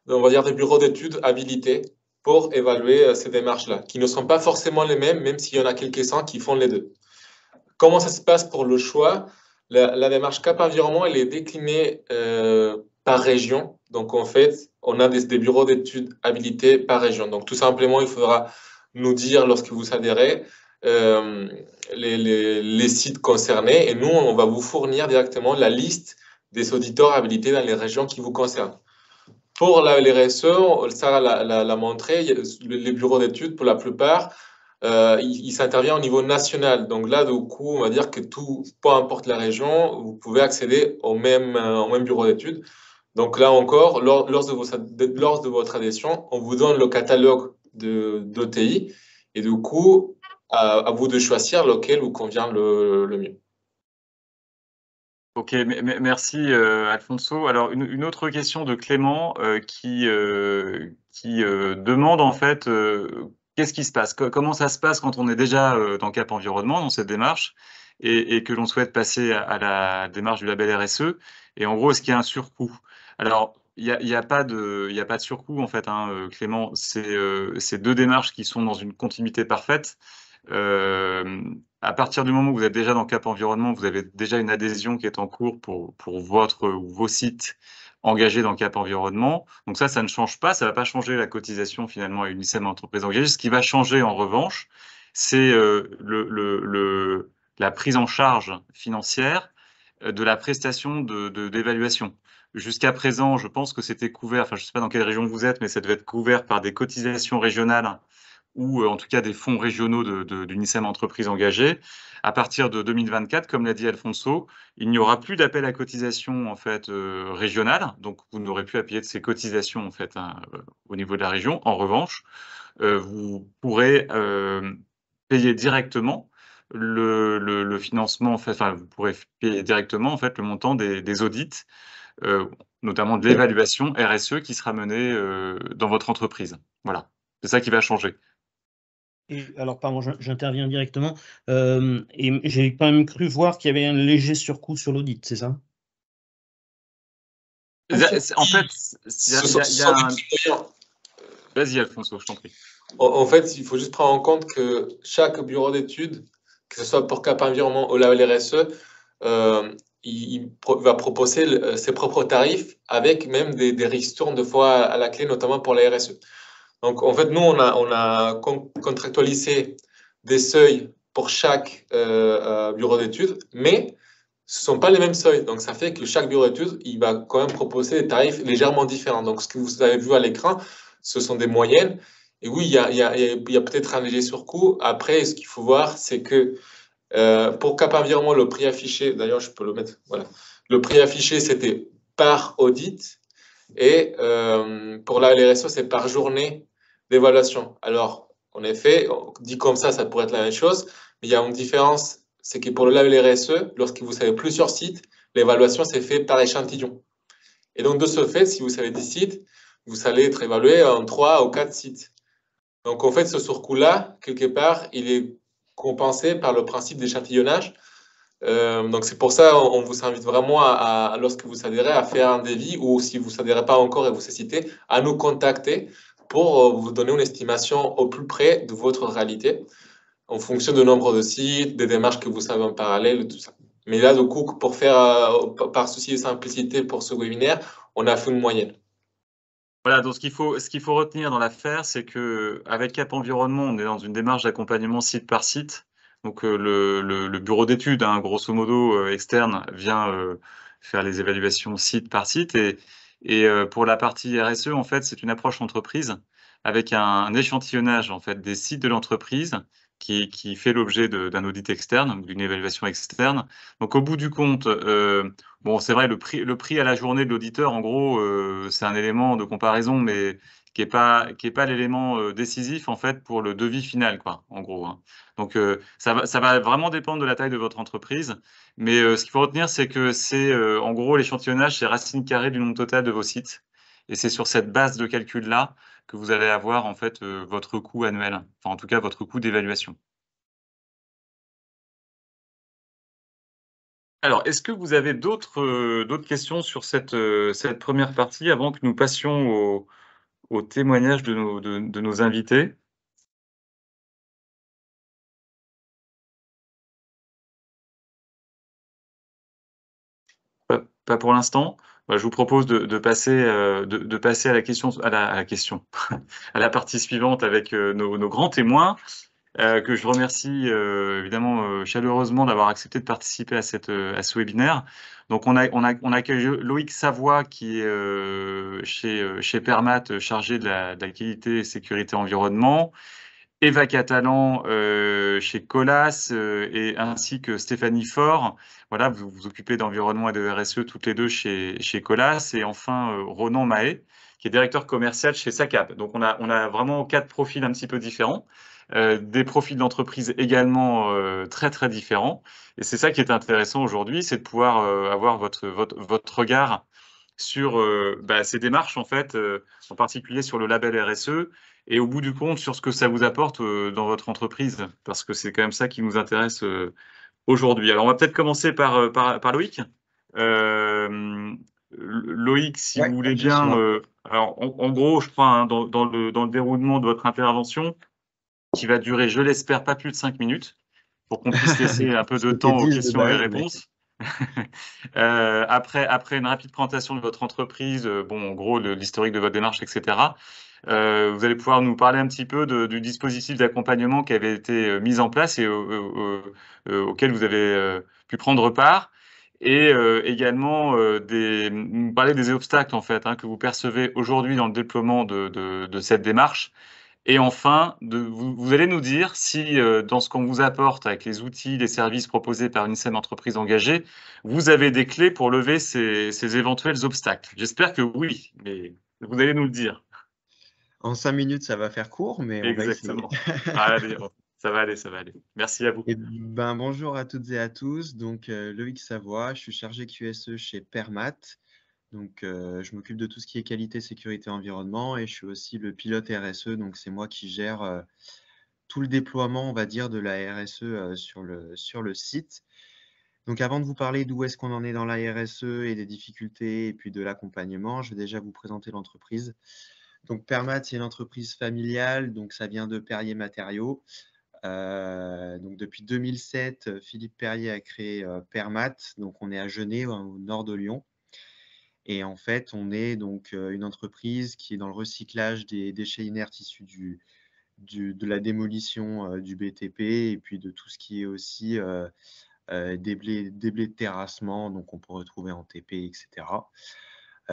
on va dire des bureaux d'études habilités pour évaluer ces démarches-là, qui ne sont pas forcément les mêmes, même s'il y en a quelques-uns qui font les deux. Comment ça se passe pour le choix? La démarche CAP Environnement, elle est déclinée par région. Donc, en fait, on a des bureaux d'études habilités par région. Donc, tout simplement, il faudra nous dire, lorsque vous adhérez, les sites concernés. Et nous, on va vous fournir directement la liste des auditeurs habilités dans les régions qui vous concernent. Pour les RSE, Sarah l'a montré, les bureaux d'études, pour la plupart, il s'intervient au niveau national. Donc là, du coup, on va dire que peu importe la région, vous pouvez accéder au même bureau d'études. Donc là encore, lors de votre adhésion, on vous donne le catalogue d'OTI et du coup, à vous de choisir lequel vous convient le mieux. Ok, merci Alfonso. Alors une autre question de Clément qui demande en fait qu'est-ce qui se passe, comment ça se passe quand on est déjà dans Cap Environnement, dans cette démarche, et que l'on souhaite passer à la démarche du label RSE. Et en gros, est-ce qu'il y a un surcoût? Alors il y a pas de surcoût en fait, hein, Clément. C'est deux démarches qui sont dans une continuité parfaite. À partir du moment où vous êtes déjà dans Cap Environnement, vous avez déjà une adhésion qui est en cours pour votre ou vos sites engagés dans Cap Environnement. Donc ça ne change pas, ça ne va pas changer la cotisation finalement à Unicem Entreprises Engagées. Ce qui va changer en revanche, c'est la prise en charge financière de la prestation d'évaluation. Jusqu'à présent, je pense que c'était couvert, enfin je ne sais pas dans quelle région vous êtes, mais ça devait être couvert par des cotisations régionales ou en tout cas des fonds régionaux d'UNICEM Entreprises Engagées. À partir de 2024, comme l'a dit Alfonso, il n'y aura plus d'appel à cotisation en fait régionale, donc vous n'aurez plus à payer de ces cotisations en fait au niveau de la région. En revanche, vous pourrez payer directement le financement, en fait, enfin, vous pourrez payer directement en fait le montant des audits, notamment de l'évaluation RSE qui sera menée dans votre entreprise. Voilà, c'est ça qui va changer. Et alors, pardon, j'interviens directement. Et j'ai quand même cru voir qu'il y avait un léger surcoût sur l'audit, c'est ça? En fait, il y a un... Vas-y, Alfonso, je t'en prie. En fait, il faut juste prendre en compte que chaque bureau d'études, que ce soit pour Cap Environnement ou la LRSE, il va proposer ses propres tarifs avec même des ristournes de fois à la clé, notamment pour la RSE. Donc, en fait, nous, on a contractualisé des seuils pour chaque bureau d'études, mais ce ne sont pas les mêmes seuils. Donc, ça fait que chaque bureau d'études, il va quand même proposer des tarifs légèrement différents. Donc, ce que vous avez vu à l'écran, ce sont des moyennes. Et oui, il y a peut-être un léger surcoût. Après, ce qu'il faut voir, c'est que pour Cap Environnement, le prix affiché, d'ailleurs, je peux le mettre, voilà. Le prix affiché, c'était par audit. Et pour la LRSO, c'est par journée d'évaluation. Alors, en effet, dit comme ça pourrait être la même chose, mais il y a une différence, c'est que pour le label RSE, lorsque vous savez plusieurs sites, l'évaluation s'est faite par échantillon. Et donc, de ce fait, si vous savez 10 sites, vous allez être évalué en 3 ou 4 sites. Donc, en fait, ce surcoût-là, quelque part, il est compensé par le principe d'échantillonnage. Donc, c'est pour ça on vous invite vraiment, lorsque vous adhérez, à faire un devis, ou si vous adhérez pas encore et vous citez, à nous contacter pour vous donner une estimation au plus près de votre réalité, en fonction du nombre de sites, des démarches que vous savez en parallèle, tout ça. Mais là, du coup, pour faire, par souci de simplicité pour ce webinaire, on a fait une moyenne. Voilà, donc ce qu'il faut retenir dans l'affaire, c'est que avec Cap Environnement, on est dans une démarche d'accompagnement site par site. Donc le bureau d'études, hein, grosso modo externe, vient faire les évaluations site par site. Et pour la partie RSE, en fait, c'est une approche entreprise avec un échantillonnage en fait des sites de l'entreprise qui fait l'objet d'un audit externe, d'une évaluation externe. Donc au bout du compte, bon, c'est vrai, le prix à la journée de l'auditeur, en gros, c'est un élément de comparaison, mais qui est pas l'élément décisif en fait pour le devis final, quoi, en gros, hein. Donc ça va vraiment dépendre de la taille de votre entreprise, mais ce qu'il faut retenir, c'est que c'est en gros l'échantillonnage, c'est racine carrée du nombre total de vos sites, et c'est sur cette base de calcul là que vous allez avoir en fait votre coût annuel, enfin en tout cas votre coût d'évaluation. Alors, est-ce que vous avez d'autres questions sur cette première partie avant que nous passions au témoignage de nos invités. Pas pour l'instant. Je vous propose de passer à la question, à la partie suivante avec nos grands témoins, que je remercie évidemment chaleureusement d'avoir accepté de participer à ce webinaire. Donc on accueille Loïc Savoie qui est chez Permat, chargé de la qualité, sécurité, environnement. Eva Catalan chez Colas et ainsi que Stéphanie Faure. Voilà, vous vous occupez d'environnement et de RSE toutes les deux chez Colas. Et enfin Ronan Mahé, qui est directeur commercial chez SACAP. Donc on a vraiment 4 profils un petit peu différents, des profils d'entreprise également très très différents. Et c'est ça qui est intéressant aujourd'hui, c'est de pouvoir avoir votre regard sur ces démarches en fait, en particulier sur le label RSE, et au bout du compte sur ce que ça vous apporte dans votre entreprise, parce que c'est quand même ça qui nous intéresse aujourd'hui. Alors on va peut-être commencer par Loïc. Loïc, si vous voulez bien, alors en gros, je crois, hein, dans le déroulement de votre intervention, qui va durer, je l'espère, pas plus de 5 minutes, pour qu'on puisse laisser un peu de temps aux questions et réponses. Après une rapide présentation de votre entreprise, en gros, l'historique de votre démarche, etc., vous allez pouvoir nous parler un petit peu du dispositif d'accompagnement qui avait été mis en place et auquel vous avez pu prendre part. Et également nous parler des obstacles en fait, hein, que vous percevez aujourd'hui dans le déploiement de cette démarche. Et enfin, vous allez nous dire si, dans ce qu'on vous apporte avec les outils, les services proposés par une SEM entreprise engagée, vous avez des clés pour lever ces éventuels obstacles. J'espère que oui, mais vous allez nous le dire. En 5 minutes, ça va faire court, mais on va essayer. Exactement. Allez, ça va aller, ça va aller. Merci à vous. Bonjour à toutes et à tous. Donc, Loïc Savoie, je suis chargé QSE chez Permat. Donc, je m'occupe de tout ce qui est qualité, sécurité, environnement et je suis aussi le pilote RSE. Donc, c'est moi qui gère tout le déploiement, on va dire, de la RSE sur le site. Donc, avant de vous parler d'où est-ce qu'on en est dans la RSE et des difficultés et puis de l'accompagnement, je vais déjà vous présenter l'entreprise. Donc, Permat, c'est une entreprise familiale, donc ça vient de Perrier Matériaux. Donc, depuis 2007, Philippe Perrier a créé Permat. Donc, on est à Genêt, au nord de Lyon. Et en fait, on est donc une entreprise qui est dans le recyclage des déchets inertes issus de la démolition du BTP et puis de tout ce qui est aussi des blés de terrassement, donc on peut retrouver en TP, etc.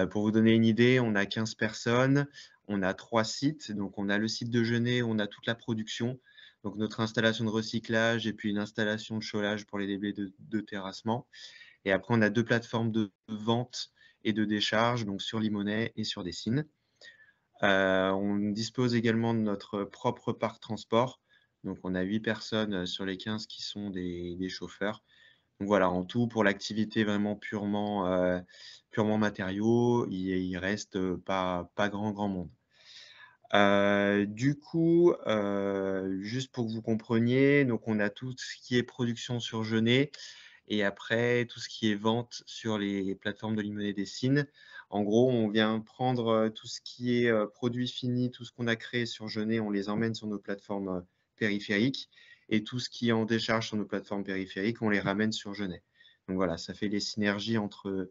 Pour vous donner une idée, on a 15 personnes, on a 3 sites. Donc, on a le site de Genêt, on a toute la production, donc notre installation de recyclage et puis une installation de chaulage pour les déblais de terrassement. Et après, on a 2 plateformes de vente et de décharge, donc sur Limonest et sur Dessines. On dispose également de notre propre parc transport. Donc, on a 8 personnes sur les 15 qui sont des chauffeurs. Donc voilà, en tout, pour l'activité vraiment purement matériaux, il reste pas grand monde. Du coup, juste pour que vous compreniez, donc on a tout ce qui est production sur Genêt et après tout ce qui est vente sur les plateformes de Limonest et Dessines. En gros, on vient prendre tout ce qui est produit fini, tout ce qu'on a créé sur Genêt, on les emmène sur nos plateformes périphériques et tout ce qui est en décharge sur nos plateformes périphériques, on les ramène sur Genêt. Donc voilà, ça fait les synergies entre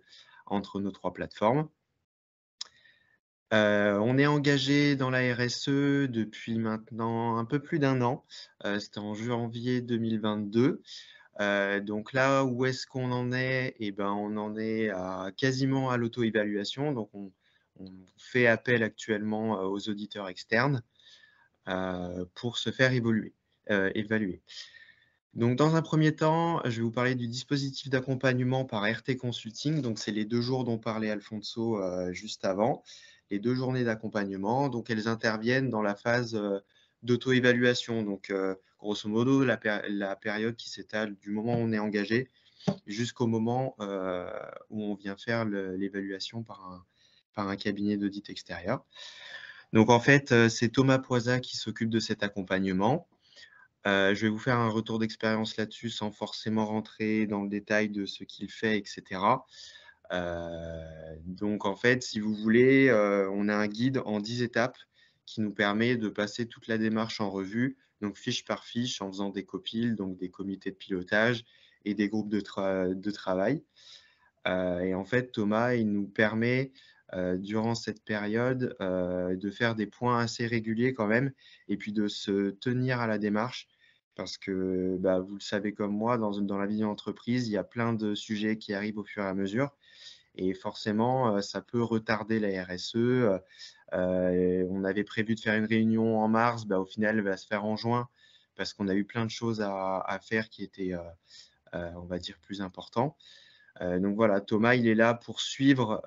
nos 3 plateformes. On est engagé dans la RSE depuis maintenant un peu plus d'1 an. C'était en janvier 2022. Donc là, où est-ce qu'on en est? Eh ben, on en est quasiment à l'auto-évaluation. Donc, on fait appel actuellement aux auditeurs externes pour se faire évaluer. Donc, dans un premier temps, je vais vous parler du dispositif d'accompagnement par RT Consulting. Donc, c'est les 2 jours dont parlait Alfonso juste avant. Les 2 journées d'accompagnement. Donc, elles interviennent dans la phase d'auto-évaluation. Donc, grosso modo, la période qui s'étale du moment où on est engagé jusqu'au moment où on vient faire l'évaluation par un cabinet d'audit extérieur. Donc, en fait, c'est Thomas Poisa qui s'occupe de cet accompagnement. Je vais vous faire un retour d'expérience là-dessus sans forcément rentrer dans le détail de ce qu'il fait, etc. Donc, en fait, si vous voulez, on a un guide en 10 étapes qui nous permet de passer toute la démarche en revue, donc fiche par fiche, en faisant des copiles, donc des comités de pilotage et des groupes de travail. Et en fait, Thomas, il nous permet, durant cette période, de faire des points assez réguliers quand même, et puis de se tenir à la démarche, parce que bah, vous le savez comme moi, dans la vie d'entreprise, il y a plein de sujets qui arrivent au fur et à mesure. Et forcément, ça peut retarder la RSE. On avait prévu de faire une réunion en mars, bah, au final, elle va se faire en juin parce qu'on a eu plein de choses à faire qui étaient, on va dire, plus importants. Donc voilà, Thomas, il est là pour suivre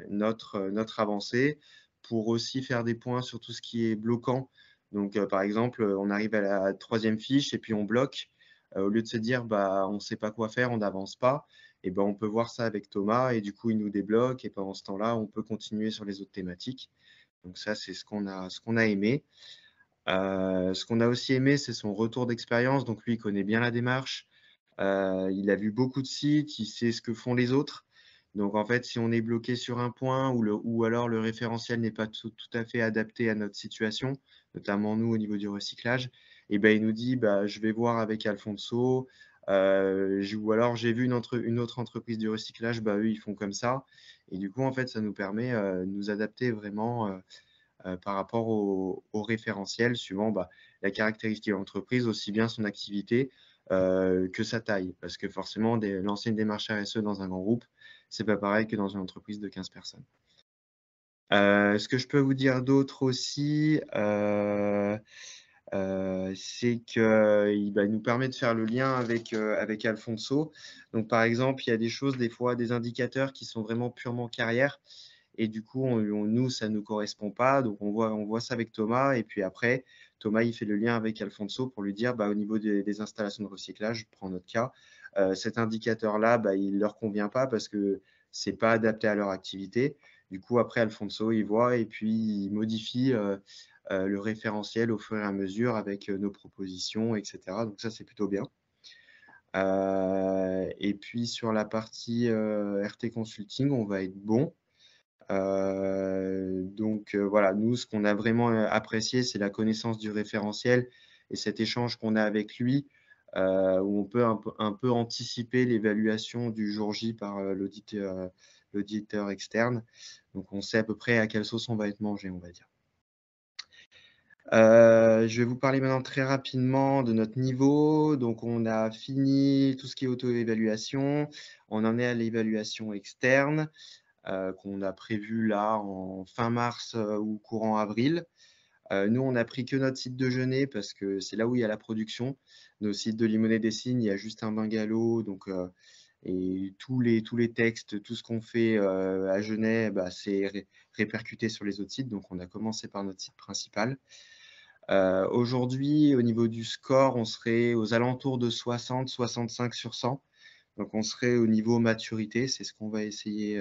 notre avancée, pour aussi faire des points sur tout ce qui est bloquant. Donc, par exemple, on arrive à la 3e fiche et puis on bloque. Au lieu de se dire, bah, on ne sait pas quoi faire, on n'avance pas, et ben, on peut voir ça avec Thomas et du coup, il nous débloque et pendant ce temps-là, on peut continuer sur les autres thématiques. Donc ça, c'est ce qu'on a aimé. Ce qu'on a aussi aimé, c'est son retour d'expérience. Donc lui, il connaît bien la démarche. Il a vu beaucoup de sites, il sait ce que font les autres. Donc, en fait, si on est bloqué sur un point ou alors le référentiel n'est pas tout à fait adapté à notre situation, notamment nous au niveau du recyclage, et ben, il nous dit bah, je vais voir avec Alfonso, ou alors j'ai vu une autre entreprise du recyclage, bah, eux, ils font comme ça. Et du coup, en fait, ça nous permet de nous adapter vraiment par rapport au référentiel, suivant bah, la caractéristique de l'entreprise, aussi bien son activité que sa taille. Parce que forcément, lancer une démarche RSE dans un grand groupe, c'est pas pareil que dans une entreprise de 15 personnes. Ce que je peux vous dire d'autre aussi, c'est qu'il nous permet de faire le lien avec Alfonso. Donc, par exemple, il y a des choses, des fois, des indicateurs qui sont vraiment purement carrière. Et du coup, nous, ça ne nous correspond pas. Donc, on voit ça avec Thomas. Et puis après, Thomas, il fait le lien avec Alfonso pour lui dire, bah, au niveau des installations de recyclage, je prends notre cas, cet indicateur-là, bah, il ne leur convient pas parce que ce n'est pas adapté à leur activité. Du coup, après, Alfonso, il voit et puis il modifie le référentiel au fur et à mesure avec nos propositions, etc. Donc, ça, c'est plutôt bien. Et puis, sur la partie RT Consulting, on va être bon. Donc voilà, nous, ce qu'on a vraiment apprécié, c'est la connaissance du référentiel et cet échange qu'on a avec lui, où on peut un peu anticiper l'évaluation du jour J par l'auditeur externe. Donc on sait à peu près à quelle sauce on va être mangé, on va dire. Je vais vous parler maintenant très rapidement de notre niveau. Donc, on a fini tout ce qui est auto-évaluation. On en est à l'évaluation externe. Qu'on a prévu là en fin mars ou courant avril. Nous, on n'a pris que notre site de Genève parce que c'est là où il y a la production. Nos sites de Limonest-des-Cygnes, il y a juste un bungalow. Donc, et tous les textes, tout ce qu'on fait à Genève, bah, c'est répercuté sur les autres sites. Donc, on a commencé par notre site principal. Aujourd'hui, au niveau du score, on serait aux alentours de 60-65 sur 100. Donc, on serait au niveau maturité. C'est ce qu'on va essayer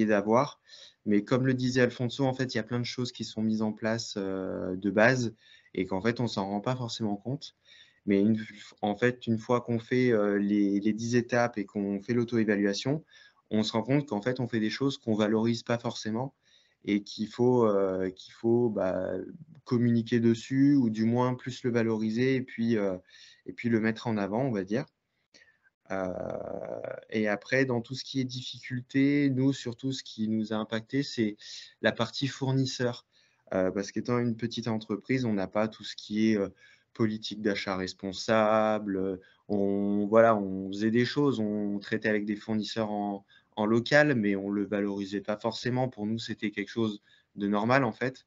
d'avoir. Mais comme le disait Alfonso, en fait, il y a plein de choses qui sont mises en place de base et qu'en fait, on ne s'en rend pas forcément compte. Mais en fait, une fois qu'on fait les 10 étapes et qu'on fait l'auto-évaluation, on se rend compte qu'en fait, on fait des choses qu'on ne valorise pas forcément et qu'il faut bah, communiquer dessus ou du moins plus le valoriser et puis le mettre en avant, on va dire. Et après, dans tout ce qui est difficulté, nous, surtout, ce qui nous a impacté, c'est la partie fournisseur. Parce qu'étant une petite entreprise, on n'a pas tout ce qui est politique d'achat responsable. On faisait des choses, on traitait avec des fournisseurs en local, mais on ne le valorisait pas forcément. Pour nous, c'était quelque chose de normal, en fait.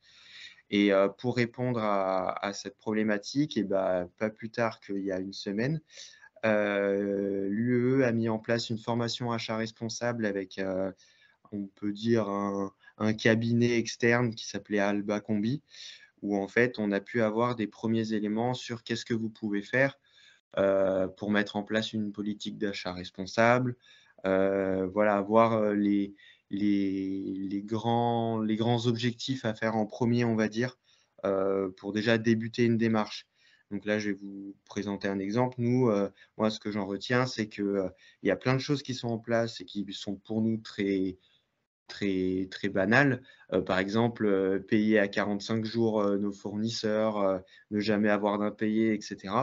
Et pour répondre à cette problématique, et pas plus tard qu'il y a une semaine, l'UE a mis en place une formation achat responsable avec, on peut dire, un cabinet externe qui s'appelait Alba Combi, où en fait, on a pu avoir des premiers éléments sur qu'est-ce que vous pouvez faire pour mettre en place une politique d'achat responsable, avoir les grands objectifs à faire en premier, on va dire, pour déjà débuter une démarche. Donc là, je vais vous présenter un exemple. Nous, moi, ce que j'en retiens, c'est qu'il y a plein de choses qui sont en place et qui sont pour nous très banales. Par exemple, payer à 45 jours nos fournisseurs, ne jamais avoir d'impayés, etc.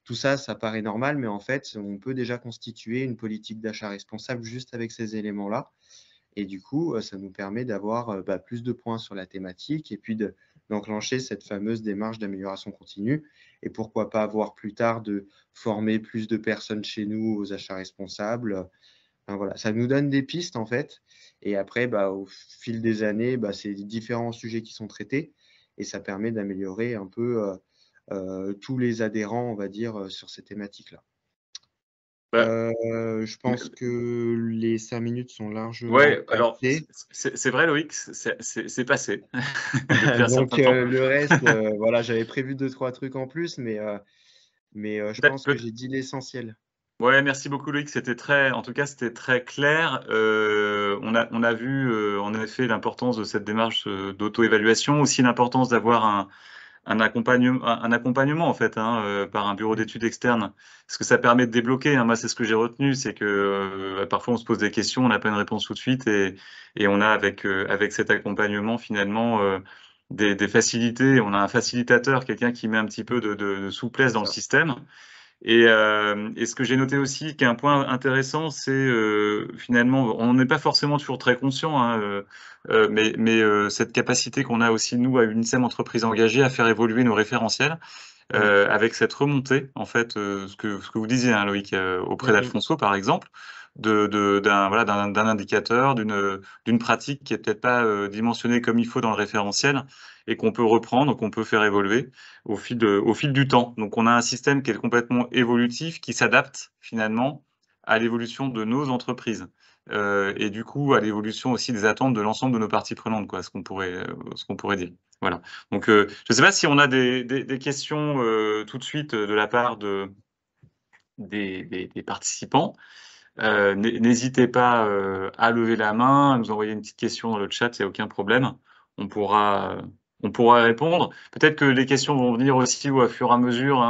Tout ça, ça paraît normal, mais en fait, on peut déjà constituer une politique d'achat responsable juste avec ces éléments-là. Et du coup, ça nous permet d'avoir plus de points sur la thématique et puis d'enclencher cette fameuse démarche d'amélioration continue. Et pourquoi pas avoir plus tard de former plus de personnes chez nous aux achats responsables. Enfin, voilà, ça nous donne des pistes en fait. Et après, au fil des années, c'est différents sujets qui sont traités et ça permet d'améliorer un peu tous les adhérents, on va dire, sur ces thématiques-là. Je pense que les 5 minutes sont largement alors passées. c'est vrai Loïc, c'est passé depuis un Donc certain temps. le reste, voilà, j'avais prévu 2-3 trucs en plus, mais je pense que j'ai dit l'essentiel. Ouais, merci beaucoup Loïc, en tout cas c'était très clair. On a vu en effet l'importance de cette démarche d'auto-évaluation, aussi l'importance d'avoir un accompagnement en fait par un bureau d'études externe, parce que ça permet de débloquer. Moi, c'est ce que j'ai retenu, c'est que parfois on se pose des questions, on n'a pas une réponse tout de suite, et on a avec cet accompagnement finalement des facilités. On a un facilitateur, quelqu'un qui met un petit peu de souplesse dans le système. Et ce que j'ai noté aussi, qui est un point intéressant, c'est finalement, on n'est pas forcément toujours très conscient, mais cette capacité qu'on a aussi, nous, à UNICEM Entreprises Engagées, à faire évoluer nos référentiels, avec cette remontée, en fait, ce que vous disiez, Loïc, auprès d'Alfonso, par exemple, d'un indicateur, d'une pratique qui est peut-être pas dimensionnée comme il faut dans le référentiel et qu'on peut reprendre, qu'on peut faire évoluer au fil du temps. Donc, on a un système qui est complètement évolutif, qui s'adapte finalement à l'évolution de nos entreprises. Et du coup, à l'évolution aussi des attentes de l'ensemble de nos parties prenantes, quoi, ce qu'on pourrait dire. Voilà. Donc, je ne sais pas si on a des questions tout de suite de la part des participants. N'hésitez pas à lever la main, à nous envoyer une petite question dans le chat, il n'y a aucun problème. On pourra répondre. Peut-être que les questions vont venir aussi au fur et à mesure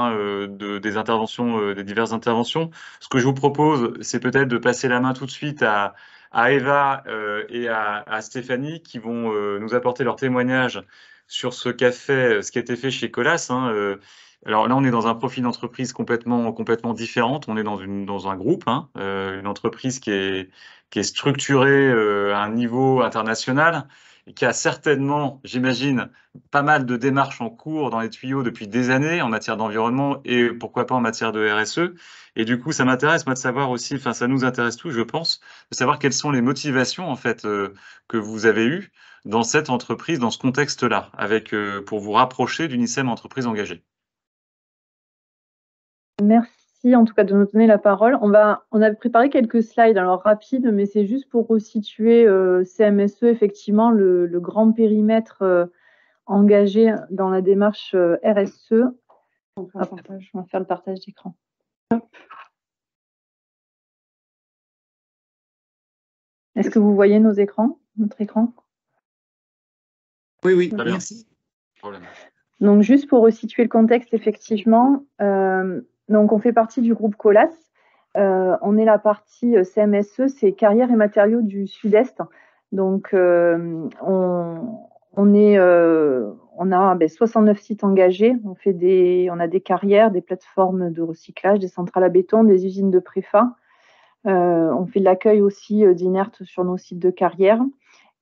des interventions, des diverses interventions. Ce que je vous propose, c'est peut-être de passer la main tout de suite à Eva et à Stéphanie, qui vont nous apporter leur témoignage sur ce qui a été fait chez Colas. Alors là, on est dans un profil d'entreprise complètement différente. On est dans un groupe, une entreprise qui est structurée à un niveau international et qui a certainement, j'imagine, pas mal de démarches en cours dans les tuyaux depuis des années en matière d'environnement et pourquoi pas en matière de RSE. Et du coup, ça m'intéresse, moi, de savoir aussi, enfin, ça nous intéresse tous, je pense, de savoir quelles sont les motivations, en fait, que vous avez eues dans cette entreprise, dans ce contexte-là, pour vous rapprocher d'UNICEM Entreprises Engagées. Merci en tout cas de nous donner la parole. On a préparé quelques slides, alors rapides, mais c'est juste pour resituer CMSE, effectivement, le grand périmètre engagé dans la démarche RSE. On va faire le partage d'écran. Est-ce que vous voyez notre écran? Oui, merci. Donc, juste pour resituer le contexte, effectivement, donc on fait partie du groupe Colas. On est la partie CMSE, c'est Carrières et Matériaux du Sud-Est. Donc, on a 69 sites engagés. On a des carrières, des plateformes de recyclage, des centrales à béton, des usines de préfa. On fait de l'accueil aussi d'inertes sur nos sites de carrière.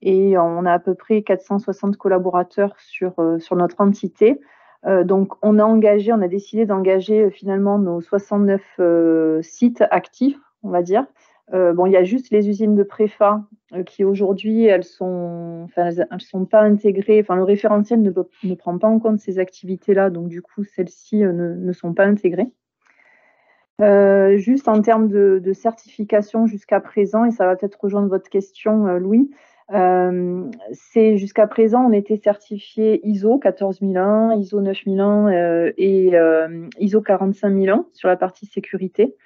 Et on a à peu près 460 collaborateurs sur notre entité. Donc, on a décidé d'engager finalement nos 69 sites actifs, on va dire. Il y a juste les usines de préfa qui aujourd'hui, elles sont pas intégrées. Enfin, le référentiel ne prend pas en compte ces activités-là, donc du coup, celles-ci ne sont pas intégrées. Juste en termes de certification jusqu'à présent, et ça va peut-être rejoindre votre question, Louis. C'est jusqu'à présent, on était certifié ISO 14001, ISO 9001 et ISO 45001 sur la partie sécurité.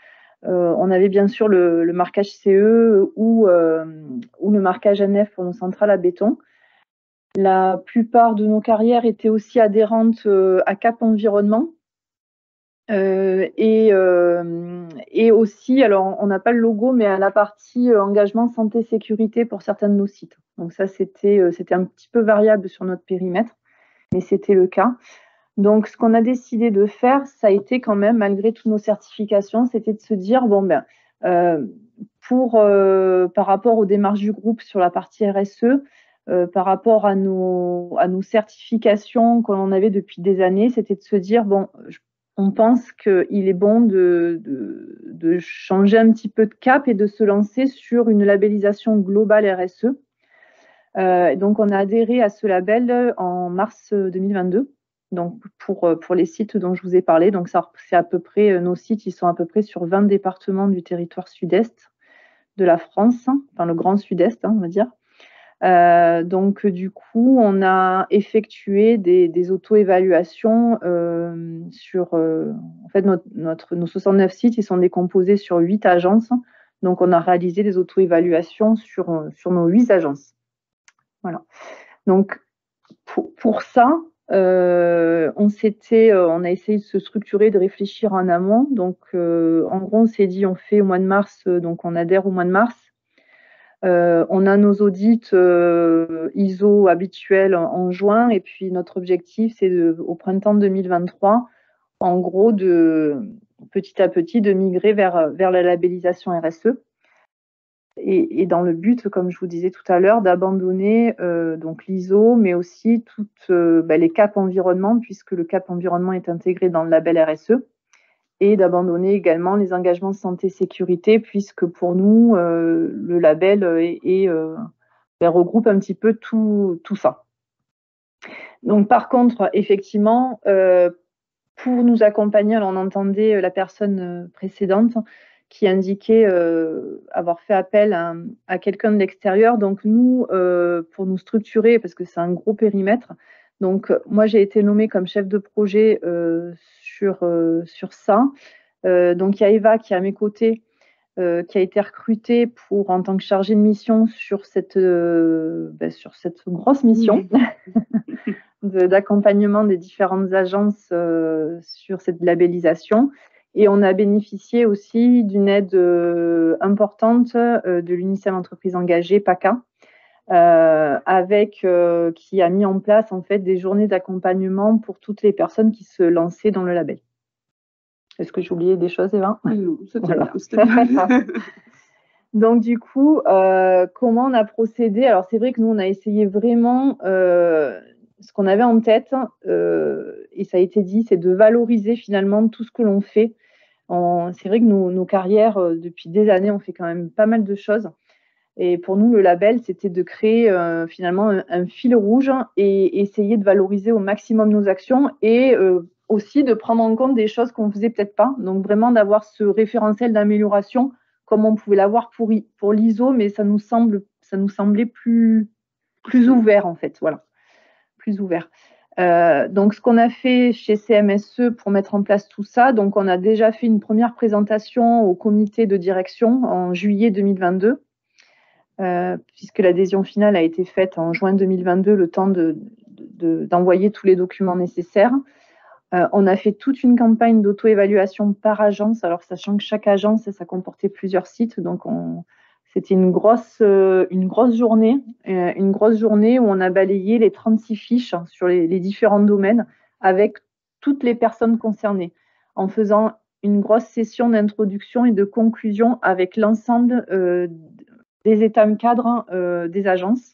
On avait bien sûr le marquage CE ou le marquage NF pour nos centrales à béton. La plupart de nos carrières étaient aussi adhérentes à Cap Environnement. Et aussi, alors on n'a pas le logo, mais à la partie engagement santé sécurité pour certains de nos sites. Donc ça, c'était un petit peu variable sur notre périmètre, mais c'était le cas. Donc ce qu'on a décidé de faire, ça a été quand même, malgré toutes nos certifications, c'était de se dire, bon ben, par rapport aux démarches du groupe sur la partie RSE, par rapport à nos certifications que l'on avait depuis des années, c'était de se dire, bon, on pense qu'il est bon de changer un petit peu de cap et de se lancer sur une labellisation globale RSE. Donc, on a adhéré à ce label en mars 2022. Donc, pour les sites dont je vous ai parlé, donc c'est à peu près, nos sites, ils sont à peu près sur 20 départements du territoire sud-est de la France, enfin le grand sud-est, on va dire. Donc, du coup, on a effectué des auto-évaluations sur... en fait, nos 69 sites, ils sont décomposés sur 8 agences. Donc, on a réalisé des auto-évaluations sur nos 8 agences. Voilà. Donc, pour ça, on a essayé de se structurer, de réfléchir en amont. Donc, en gros, on s'est dit, on fait au mois de mars, donc on adhère au mois de mars. On a nos audits ISO habituels en juin, et puis notre objectif, c'est au printemps 2023, en gros, petit à petit, de migrer vers la labellisation RSE. Et dans le but, comme je vous disais tout à l'heure, d'abandonner donc l'ISO, mais aussi toutes les caps environnement, puisque le cap environnement est intégré dans le label RSE, et d'abandonner également les engagements santé-sécurité, puisque pour nous, le label regroupe un petit peu tout ça. Donc, par contre, effectivement, pour nous accompagner, alors on entendait la personne précédente qui indiquait avoir fait appel à quelqu'un de l'extérieur. Donc, nous, pour nous structurer, parce que c'est un gros périmètre, donc moi, j'ai été nommée comme chef de projet sur ça. Donc, il y a Eva qui est à mes côtés, qui a été recrutée en tant que chargée de mission sur cette grosse mission d'accompagnement des différentes agences sur cette labellisation. Et on a bénéficié aussi d'une aide importante de l'UNICEF Entreprises Engagées, PACA, qui a mis en place en fait des journées d'accompagnement pour toutes les personnes qui se lançaient dans le label. Est-ce que j'ai oublié des choses, Eva? Non, c'était Voilà. bien. Donc, du coup, comment on a procédé? Alors, c'est vrai que nous, on a essayé vraiment ce qu'on avait en tête, et ça a été dit, c'est de valoriser finalement tout ce que l'on fait. C'est vrai que nos carrières, depuis des années, on fait quand même pas mal de choses. Et pour nous, le label, c'était de créer finalement un fil rouge et essayer de valoriser au maximum nos actions et aussi de prendre en compte des choses qu'on ne faisait peut-être pas. Donc, vraiment d'avoir ce référentiel d'amélioration comme on pouvait l'avoir pour l'ISO, mais ça nous semblait plus ouvert, en fait. Voilà, plus ouvert. Donc, ce qu'on a fait chez CMSE pour mettre en place tout ça, donc on a déjà fait une première présentation au comité de direction en juillet 2022, puisque l'adhésion finale a été faite en juin 2022, le temps d'envoyer tous les documents nécessaires. On a fait toute une campagne d'auto-évaluation par agence, alors sachant que chaque agence, ça comportait plusieurs sites, donc c'était une grosse journée où on a balayé les 36 fiches sur les différents domaines avec toutes les personnes concernées, en faisant une grosse session d'introduction et de conclusion avec l'ensemble des états cadres des agences.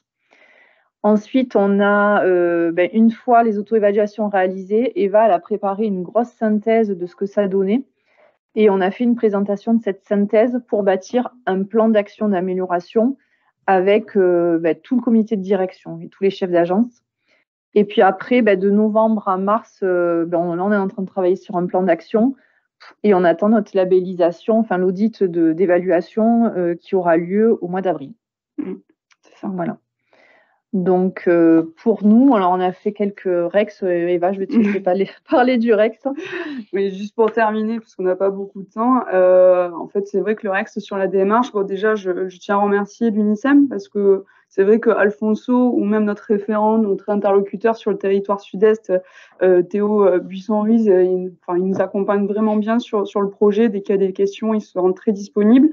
Ensuite, on a, une fois les auto-évaluations réalisées, Eva elle a préparé une grosse synthèse de ce que ça donnait. Et on a fait une présentation de cette synthèse pour bâtir un plan d'action d'amélioration avec tout le comité de direction et tous les chefs d'agence. Et puis après, de novembre à mars, là, on est en train de travailler sur un plan d'action et on attend notre labellisation, enfin l'audit d'évaluation qui aura lieu au mois d'avril. C'est ça, voilà. Donc, pour nous, alors on a fait quelques REX. Eva, je vais te laisser parler du REX. Oui, juste pour terminer, parce qu'on n'a pas beaucoup de temps, en fait, c'est vrai que le REX sur la démarche, bon, déjà, je tiens à remercier l'UNICEM parce que c'est vrai que Alfonso ou même notre référent, notre interlocuteur sur le territoire sud-est, Théo Buisson-Ruiz, il nous accompagne vraiment bien sur le projet. Dès qu'il y a des questions, il se rend très disponible.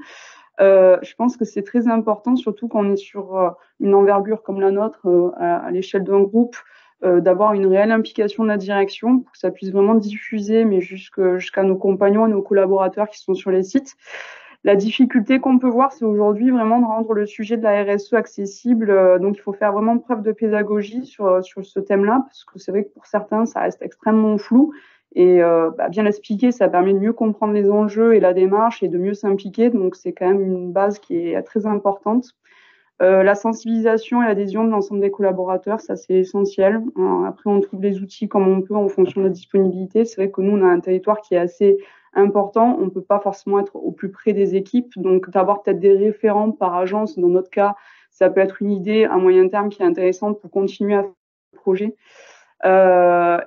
Je pense que c'est très important, surtout quand on est sur une envergure comme la nôtre, à l'échelle d'un groupe, d'avoir une réelle implication de la direction pour que ça puisse vraiment diffuser, mais jusqu'à nos compagnons et nos collaborateurs qui sont sur les sites. La difficulté qu'on peut voir, c'est aujourd'hui vraiment de rendre le sujet de la RSE accessible. Donc, il faut faire vraiment preuve de pédagogie sur ce thème-là, parce que c'est vrai que pour certains, ça reste extrêmement flou. Et bien l'expliquer, ça permet de mieux comprendre les enjeux et la démarche et de mieux s'impliquer. Donc, c'est quand même une base qui est très importante. La sensibilisation et l'adhésion de l'ensemble des collaborateurs, ça c'est essentiel. Après, on trouve les outils comme on peut en fonction de la disponibilité. C'est vrai que nous, on a un territoire qui est assez important. On ne peut pas forcément être au plus près des équipes. Donc, d'avoir peut-être des référents par agence, dans notre cas, ça peut être une idée à moyen terme qui est intéressante pour continuer à faire le projet.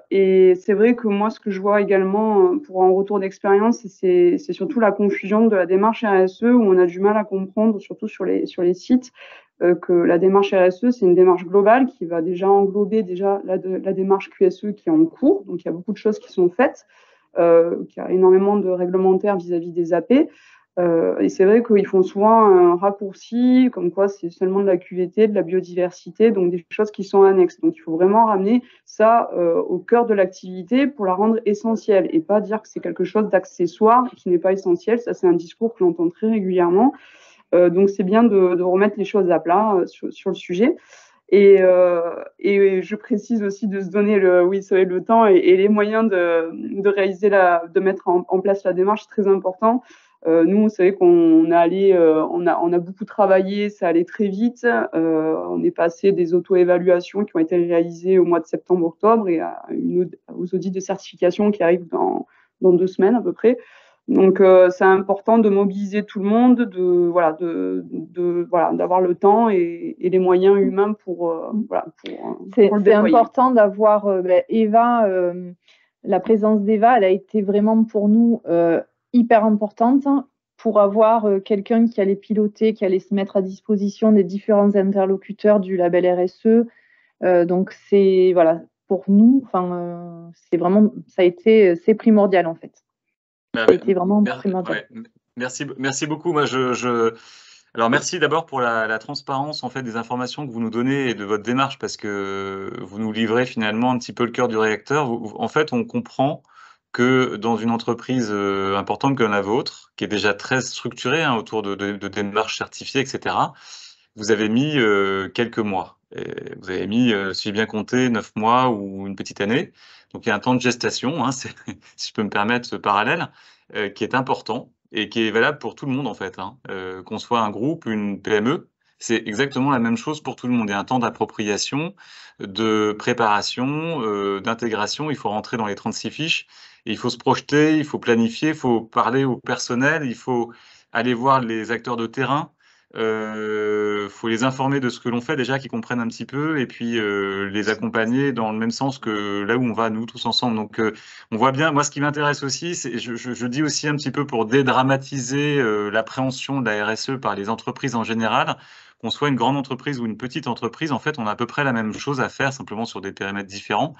Et c'est vrai que moi, ce que je vois également pour un retour d'expérience, c'est surtout la confusion de la démarche RSE où on a du mal à comprendre, surtout sur les sites, que la démarche RSE, c'est une démarche globale qui va déjà englober la démarche QSE qui est en cours. Donc, il y a beaucoup de choses qui sont faites, qu'il y a énormément de réglementaires vis-à-vis des AP. Et c'est vrai qu'ils font souvent un raccourci, comme quoi c'est seulement de la QVT, de la biodiversité, donc des choses qui sont annexes. Donc il faut vraiment ramener ça au cœur de l'activité pour la rendre essentielle et pas dire que c'est quelque chose d'accessoire et qui n'est pas essentiel. Ça, c'est un discours que j'entends très régulièrement. Donc c'est bien de remettre les choses à plat sur le sujet. Et je précise aussi de se donner le temps et les moyens de réaliser de mettre en place la démarche, très important. Nous, c'est vrai qu'on on a beaucoup travaillé, ça allait très vite. On est passé des auto-évaluations qui ont été réalisées au mois de septembre-octobre et aux audits de certification qui arrivent dans 2 semaines à peu près. Donc, c'est important de mobiliser tout le monde, d'avoir le temps et les moyens humains pour le C'est déployer. important d'avoir Eva, la présence d'Eva, elle a été vraiment pour nous hyper importante pour avoir quelqu'un qui allait piloter, qui allait se mettre à disposition des différents interlocuteurs du label RSE. Donc, c'est pour nous, c'est vraiment, c'est primordial en fait. Ça a été vraiment primordial. Ouais. Merci beaucoup. Moi, alors, merci d'abord pour la transparence en fait des informations que vous nous donnez et de votre démarche parce que vous nous livrez finalement un petit peu le cœur du réacteur. En fait, on comprend que dans une entreprise importante comme la vôtre, qui est déjà très structurée autour de démarches certifiées, etc., vous avez mis quelques mois. Et vous avez mis, si j'ai bien compté, 9 mois ou une petite année. Donc, il y a un temps de gestation, si je peux me permettre ce parallèle, qui est important et qui est valable pour tout le monde en fait. Qu'on soit un groupe, une PME, c'est exactement la même chose pour tout le monde. Il y a un temps d'appropriation, de préparation, d'intégration. Il faut rentrer dans les 36 fiches. Et il faut se projeter, il faut planifier, il faut parler au personnel, il faut aller voir les acteurs de terrain. Faut les informer de ce que l'on fait déjà, qu'ils comprennent un petit peu, et puis les accompagner dans le même sens que là où on va nous tous ensemble. Donc on voit bien. Moi, ce qui m'intéresse aussi, c'est je dis aussi un petit peu pour dédramatiser l'appréhension de la RSE par les entreprises en général. Qu'on soit une grande entreprise ou une petite entreprise, en fait, on a à peu près la même chose à faire, simplement sur des périmètres différents.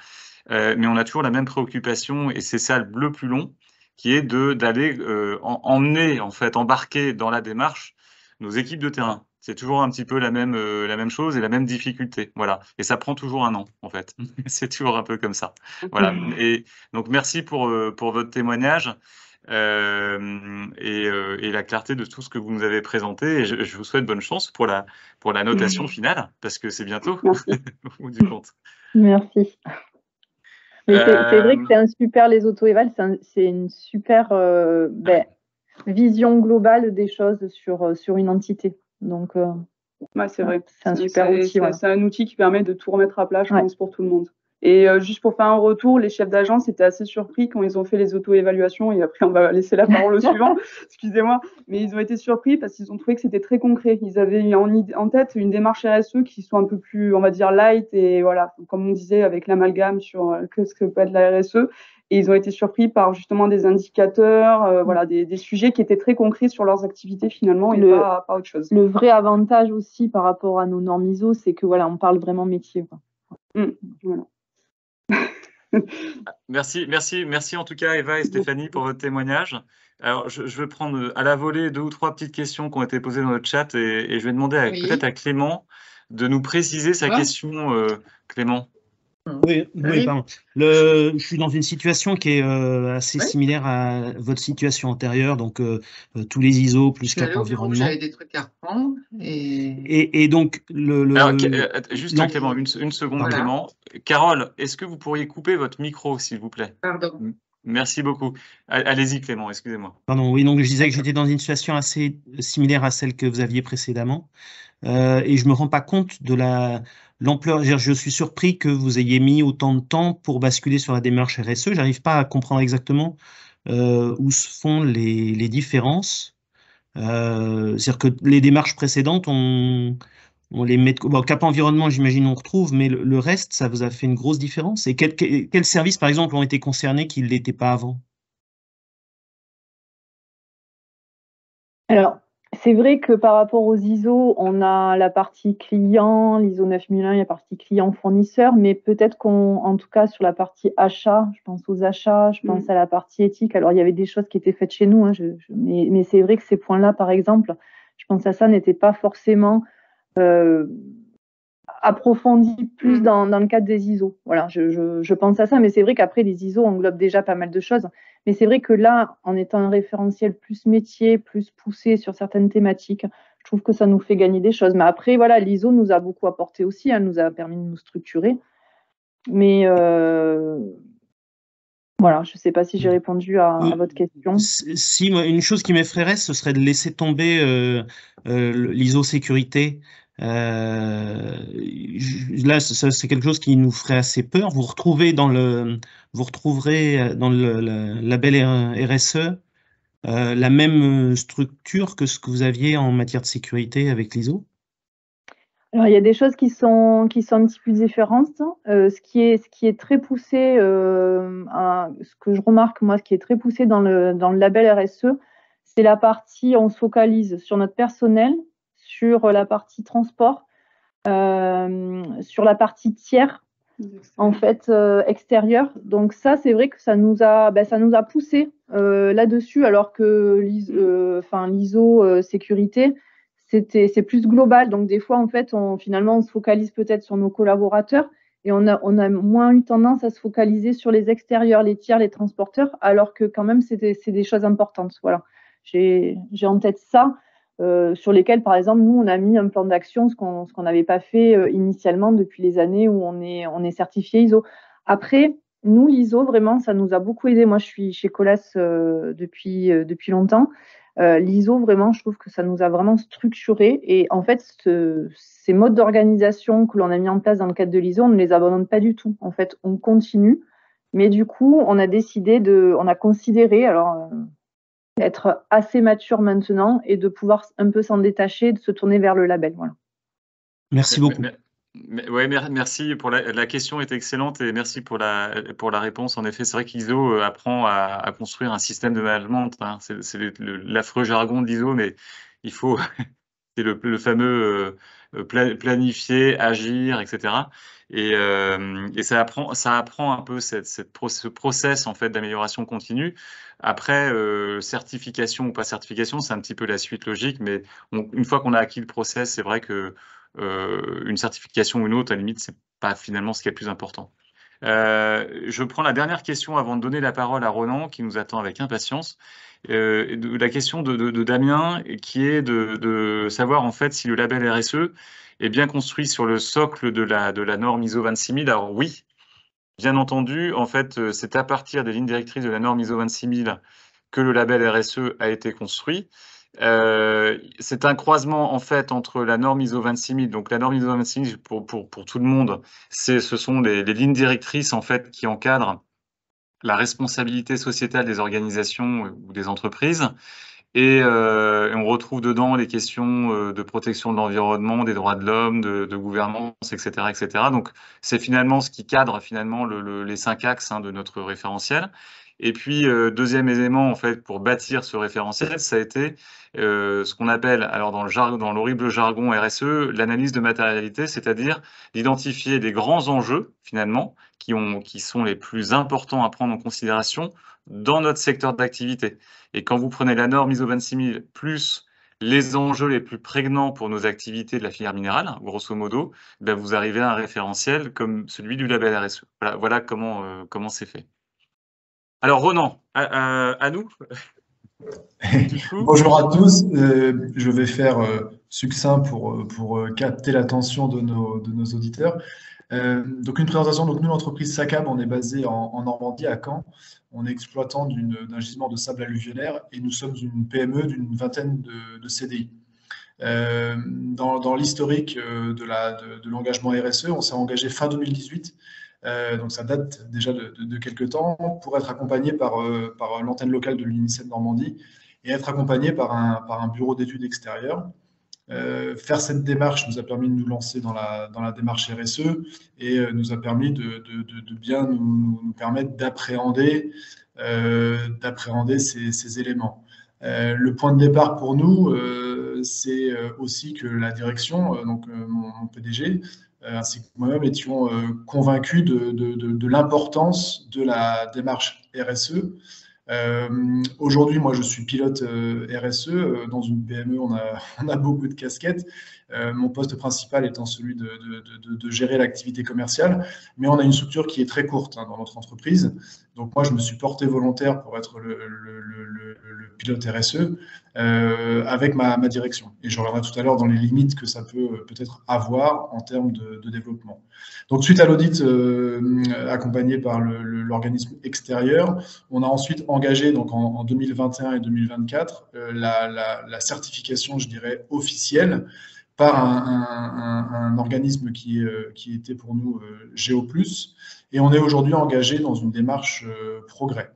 Mais on a toujours la même préoccupation, et c'est ça le plus long, qui est d'aller emmener, en fait, embarquer dans la démarche nos équipes de terrain. C'est toujours un petit peu la même chose et la même difficulté. Voilà. Et ça prend toujours un an, en fait. C'est toujours un peu comme ça. Voilà. Et donc, merci pour votre témoignage et la clarté de tout ce que vous nous avez présenté. Et je vous souhaite bonne chance pour la notation finale, parce que c'est bientôt, au bout du compte. Merci. C'est vrai que c'est un super, les auto-évals, c'est une super vision globale des choses sur une entité. Donc, c'est vrai. C'est un super outil. C'est un outil qui permet de tout remettre à plat, je pense, pour tout le monde. Et juste pour faire un retour, les chefs d'agence étaient assez surpris quand ils ont fait les auto-évaluations. Et après, on va laisser la parole au suivant. Excusez-moi. Mais ils ont été surpris parce qu'ils ont trouvé que c'était très concret. Ils avaient eu en tête une démarche RSE qui soit un peu plus, on va dire, light. Et voilà, comme on disait, avec l'amalgame sur ce que peut être la RSE. Et ils ont été surpris par justement des indicateurs, voilà, des sujets qui étaient très concrets sur leurs activités finalement et pas autre chose. Le vrai avantage aussi par rapport à nos normes ISO, c'est que voilà, on parle vraiment métier. Voilà. Merci en tout cas Eva et Stéphanie pour votre témoignage. Alors je vais prendre à la volée 2 ou 3 petites questions qui ont été posées dans notre chat et je vais demander peut-être à Clément de nous préciser sa question. Clément. Oui, pardon. Je suis dans une situation qui est assez similaire à votre situation antérieure, donc tous les ISO plus cap environnement. J'avais des trucs à reprendre. Et donc, Alors, juste Clément, une seconde, voilà. Clément. Carole, est-ce que vous pourriez couper votre micro, s'il vous plaît? Pardon. Merci beaucoup. Allez-y, Clément, excusez-moi. Pardon, oui, donc je disais que j'étais dans une situation assez similaire à celle que vous aviez précédemment. Et je me rends pas compte de l'ampleur. Je suis surpris que vous ayez mis autant de temps pour basculer sur la démarche RSE. J'arrive pas à comprendre exactement où se font les différences. C'est-à-dire que les démarches précédentes, on les met. Bon, cap environnement, j'imagine, on retrouve, mais le reste, ça vous a fait une grosse différence. Et quels services, par exemple, ont été concernés qui ne l'étaient pas avant? Alors, c'est vrai que par rapport aux ISO, on a la partie client, l'ISO 9001, il y a la partie client-fournisseur, mais peut-être en tout cas sur la partie achat, je pense aux achats, je pense à la partie éthique. Alors, il y avait des choses qui étaient faites chez nous, hein, mais c'est vrai que ces points-là, par exemple, je pense à ça, n'étaient pas forcément approfondis plus dans le cadre des ISO. Voilà, je pense à ça, mais c'est vrai qu'après, les ISO englobent déjà pas mal de choses. Mais c'est vrai que là, en étant un référentiel plus métier, plus poussé sur certaines thématiques, je trouve que ça nous fait gagner des choses. Mais après, voilà, l'ISO nous a beaucoup apporté aussi, elle nous a permis de nous structurer. Mais voilà, je ne sais pas si j'ai répondu à votre question. Si, moi, une chose qui m'effraierait, ce serait de laisser tomber l'ISO sécurité. Là, c'est quelque chose qui nous ferait assez peur. Vous retrouverez dans le label RSE la même structure que ce que vous aviez en matière de sécurité avec l'ISO? Alors, il y a des choses qui sont un petit peu différentes. Ce qui est très poussé, ce que je remarque, moi, ce qui est très poussé dans le label RSE, c'est la partie, on se focalise sur notre personnel, sur la partie transport, sur la partie tiers, en fait, extérieure. Donc ça, c'est vrai que ça nous a poussé là-dessus, alors que l'ISO sécurité, c'est plus global. Donc des fois, en fait, finalement, on se focalise peut-être sur nos collaborateurs et on a moins eu tendance à se focaliser sur les extérieurs, les tiers, les transporteurs, alors que quand même, c'est des choses importantes. Voilà, j'ai en tête ça. Sur lesquels, par exemple, nous, on a mis un plan d'action, ce qu'on n'avait pas fait initialement depuis les années où on est certifié ISO. Après, nous, l'ISO, vraiment, ça nous a beaucoup aidé. Moi, je suis chez Colas depuis longtemps. L'ISO, vraiment, je trouve que ça nous a vraiment structuré. Et en fait, ces modes d'organisation que l'on a mis en place dans le cadre de l'ISO, on ne les abandonne pas du tout. En fait, on continue. Mais du coup, on a considéré, alors être assez mature maintenant et de pouvoir un peu s'en détacher, de se tourner vers le label. Voilà. Merci beaucoup. Ouais, merci pour la question est excellente et merci pour la réponse. En effet, c'est vrai qu'ISO apprend à construire un système de management. Hein. C'est l'affreux jargon de l'ISO, mais il faut c'est le fameux planifier, agir, etc. Et ça apprend un peu ce process en fait d'amélioration continue. Après, certification ou pas certification, c'est un petit peu la suite logique, mais une fois qu'on a acquis le process, c'est vrai que une certification ou une autre, à la limite, c'est pas finalement ce qui est le plus important. Je prends la dernière question avant de donner la parole à Ronan, qui nous attend avec impatience. La question de Damien, qui est de savoir en fait si le label RSE est bien construit sur le socle de la norme ISO 26000. Alors oui, bien entendu, en fait, c'est à partir des lignes directrices de la norme ISO 26000 que le label RSE a été construit. c'est un croisement en fait entre la norme ISO 26000, donc la norme ISO 26000 pour tout le monde, ce sont les lignes directrices en fait qui encadrent la responsabilité sociétale des organisations ou des entreprises. Et on retrouve dedans les questions de protection de l'environnement, des droits de l'homme, de gouvernance, etc., etc. Donc, c'est finalement ce qui cadre finalement les 5 axes de notre référentiel. Et puis, deuxième élément, en fait, pour bâtir ce référentiel, ça a été ce qu'on appelle, alors dans l'horrible jargon RSE, l'analyse de matérialité, c'est-à-dire d'identifier les grands enjeux, finalement, qui sont les plus importants à prendre en considération dans notre secteur d'activité. Et quand vous prenez la norme ISO 26000 plus les enjeux les plus prégnants pour nos activités de la filière minérale, grosso modo, ben vous arrivez à un référentiel comme celui du label RSE. Voilà comment c'est fait. Alors Ronan, à nous. Bonjour à tous, je vais faire succinct pour capter l'attention de nos auditeurs. Donc une présentation, donc nous l'entreprise SACAB, on est basé en Normandie, à Caen. On est exploitant d'un gisement de sable alluvionnaire et nous sommes une PME d'une vingtaine de CDI. Dans l'historique de l'engagement RSE, on s'est engagé fin 2018, donc ça date déjà de quelques temps, pour être accompagné par l'antenne locale de l'UNICEF Normandie et être accompagné par un bureau d'études extérieures. Faire cette démarche nous a permis de nous lancer dans la démarche RSE et nous a permis de bien nous permettre d'appréhender ces éléments. Le point de départ pour nous, c'est aussi que la direction, donc mon PDG, ainsi que moi-même, étions convaincus de l'importance de la démarche RSE. Aujourd'hui, moi, je suis pilote RSE. Dans une PME, on a beaucoup de casquettes. Mon poste principal étant celui de gérer l'activité commerciale, mais on a une structure qui est très courte dans notre entreprise. Donc moi, je me suis porté volontaire pour être le pilote RSE avec ma direction. Et je reviendrai tout à l'heure dans les limites que ça peut-être avoir en termes de développement. Donc suite à l'audit accompagné par l'organisme extérieur, on a ensuite engagé donc en 2021 et 2024 la certification, je dirais, officielle par un organisme qui était pour nous GeoPlus, et on est aujourd'hui engagé dans une démarche progrès.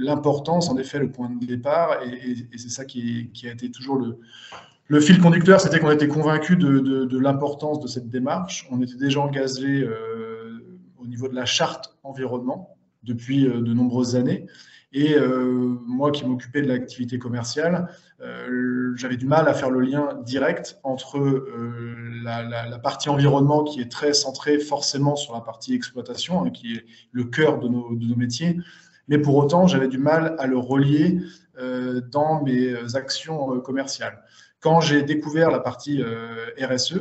L'importance, en effet, le point de départ, et c'est ça qui a été toujours le fil conducteur, c'était qu'on était convaincus de l'importance de cette démarche. On était déjà engagé au niveau de la charte environnement depuis de nombreuses années. Et moi qui m'occupais de l'activité commerciale, j'avais du mal à faire le lien direct entre la partie environnement qui est très centrée forcément sur la partie exploitation, hein, qui est le cœur de nos métiers. Mais pour autant, j'avais du mal à le relier dans mes actions commerciales. Quand j'ai découvert la partie RSE,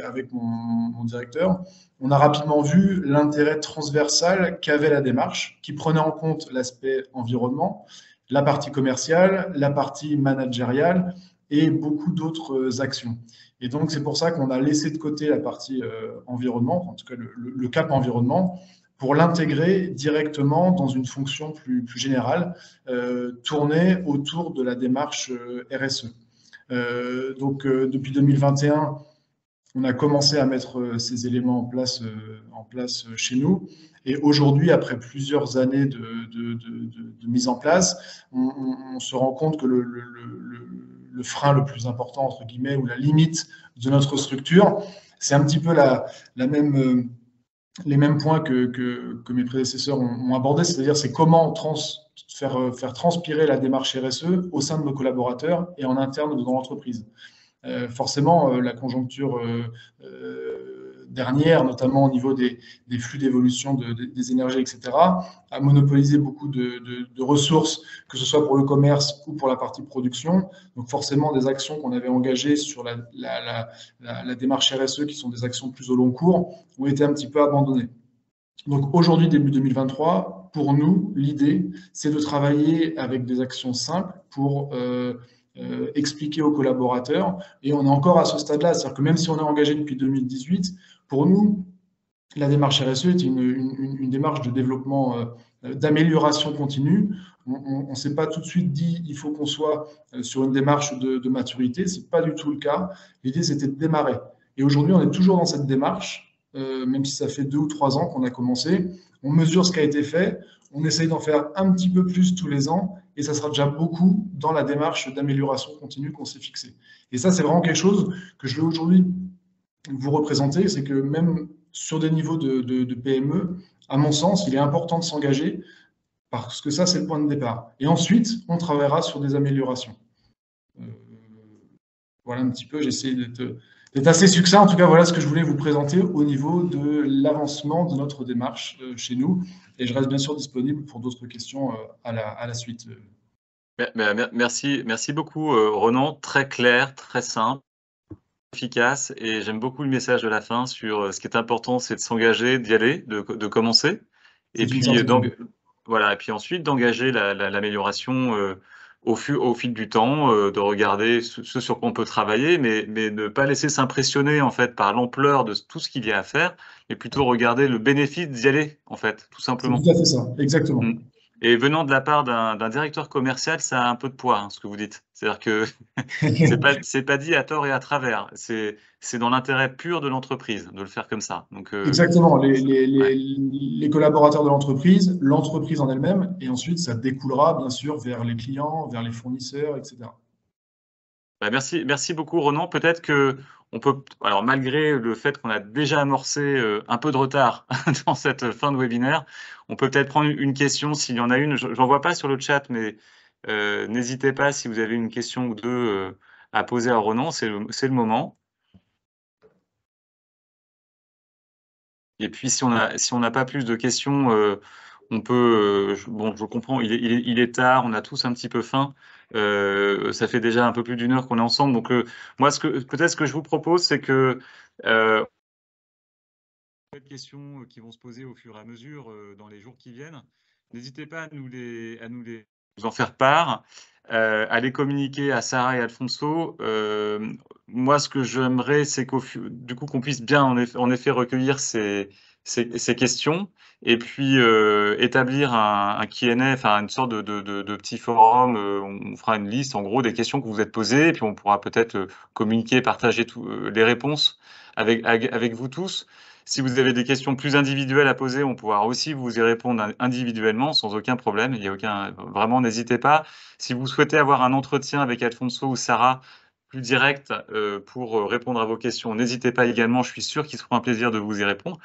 avec mon directeur, on a rapidement vu l'intérêt transversal qu'avait la démarche, qui prenait en compte l'aspect environnement, la partie commerciale, la partie managériale et beaucoup d'autres actions. Et donc, c'est pour ça qu'on a laissé de côté la partie environnement, en tout cas le cap environnement, pour l'intégrer directement dans une fonction plus générale, tournée autour de la démarche RSE. Donc, depuis 2021, on a commencé à mettre ces éléments en place chez nous. Et aujourd'hui, après plusieurs années de mise en place, on se rend compte que le frein le plus important, entre guillemets, ou la limite de notre structure, c'est un petit peu les mêmes points que mes prédécesseurs ont abordés, c'est-à-dire c'est comment faire transpirer la démarche RSE au sein de nos collaborateurs et en interne dans l'entreprise. Forcément, la conjoncture dernière, notamment au niveau des flux d'évolution des énergies, etc., a monopolisé beaucoup de ressources, que ce soit pour le commerce ou pour la partie production. Donc forcément, des actions qu'on avait engagées sur la démarche RSE, qui sont des actions plus au long cours, ont été un petit peu abandonnées. Donc aujourd'hui, début 2023, pour nous, l'idée, c'est de travailler avec des actions simples pour expliquer aux collaborateurs, et on est encore à ce stade-là, c'est-à-dire que même si on est engagé depuis 2018, pour nous, la démarche RSE est une démarche de développement, d'amélioration continue. On ne s'est pas tout de suite dit il faut qu'on soit sur une démarche de maturité. Ce n'est pas du tout le cas. L'idée, c'était de démarrer. Et aujourd'hui, on est toujours dans cette démarche, même si ça fait 2 ou 3 ans qu'on a commencé. On mesure ce qui a été fait. On essaye d'en faire un petit peu plus tous les ans. Et ça sera déjà beaucoup dans la démarche d'amélioration continue qu'on s'est fixée. Et ça, c'est vraiment quelque chose que je vais aujourd'hui vous représenter. C'est que même sur des niveaux de PME, à mon sens, il est important de s'engager parce que ça, c'est le point de départ. Et ensuite, on travaillera sur des améliorations. Voilà un petit peu, j'essaie d'être assez succinct. En tout cas, voilà ce que je voulais vous présenter au niveau de l'avancement de notre démarche chez nous. Et je reste bien sûr disponible pour d'autres questions à la suite. Merci beaucoup, Ronan. Très clair, très simple, efficace. Et j'aime beaucoup le message de la fin sur ce qui est important, c'est de s'engager, d'y aller, de commencer. Et puis, voilà, et puis ensuite, d'engager l'amélioration au fil du temps, de regarder ce sur quoi on peut travailler, mais ne pas laisser s'impressionner en fait par l'ampleur de tout ce qu'il y a à faire, mais plutôt regarder le bénéfice d'y aller, en fait, tout simplement. C'est tout à fait ça, exactement. Et venant de la part d'un directeur commercial, ça a un peu de poids, hein, ce que vous dites. C'est-à-dire que c'est pas dit à tort et à travers. C'est dans l'intérêt pur de l'entreprise de le faire comme ça. Donc, exactement. Les collaborateurs de l'entreprise en elle-même, et ensuite ça découlera bien sûr vers les clients, vers les fournisseurs, etc. Bah, merci beaucoup, Ronan. Peut-être que on peut, alors malgré le fait qu'on a déjà amorcé un peu de retard dans cette fin de webinaire, on peut peut-être prendre une question s'il y en a une. J'en vois pas sur le chat, mais n'hésitez pas si vous avez une question ou deux à poser à Ronan, c'est le moment. Et puis si on n'a pas plus de questions, on peut. Bon, je comprends, il est tard, on a tous un petit peu faim. Ça fait déjà un peu plus d'1 heure qu'on est ensemble. Donc, moi, peut-être ce que je vous propose, c'est que des questions qui vont se poser au fur et à mesure dans les jours qui viennent. N'hésitez pas à nous en faire part, à les communiquer à Sarah et Alfonso. Moi, ce que j'aimerais, c'est du coup qu'on puisse bien en effet recueillir ces questions et puis établir un Q&A, enfin une sorte de petit forum. On fera une liste en gros des questions que vous êtes posées et puis on pourra peut-être communiquer, partager les réponses avec vous tous. Si vous avez des questions plus individuelles à poser, on pourra aussi vous y répondre individuellement sans aucun problème. Vraiment, n'hésitez pas. Si vous souhaitez avoir un entretien avec Alfonso ou Sarah plus direct pour répondre à vos questions, n'hésitez pas également. Je suis sûr qu'ils se feront un plaisir de vous y répondre.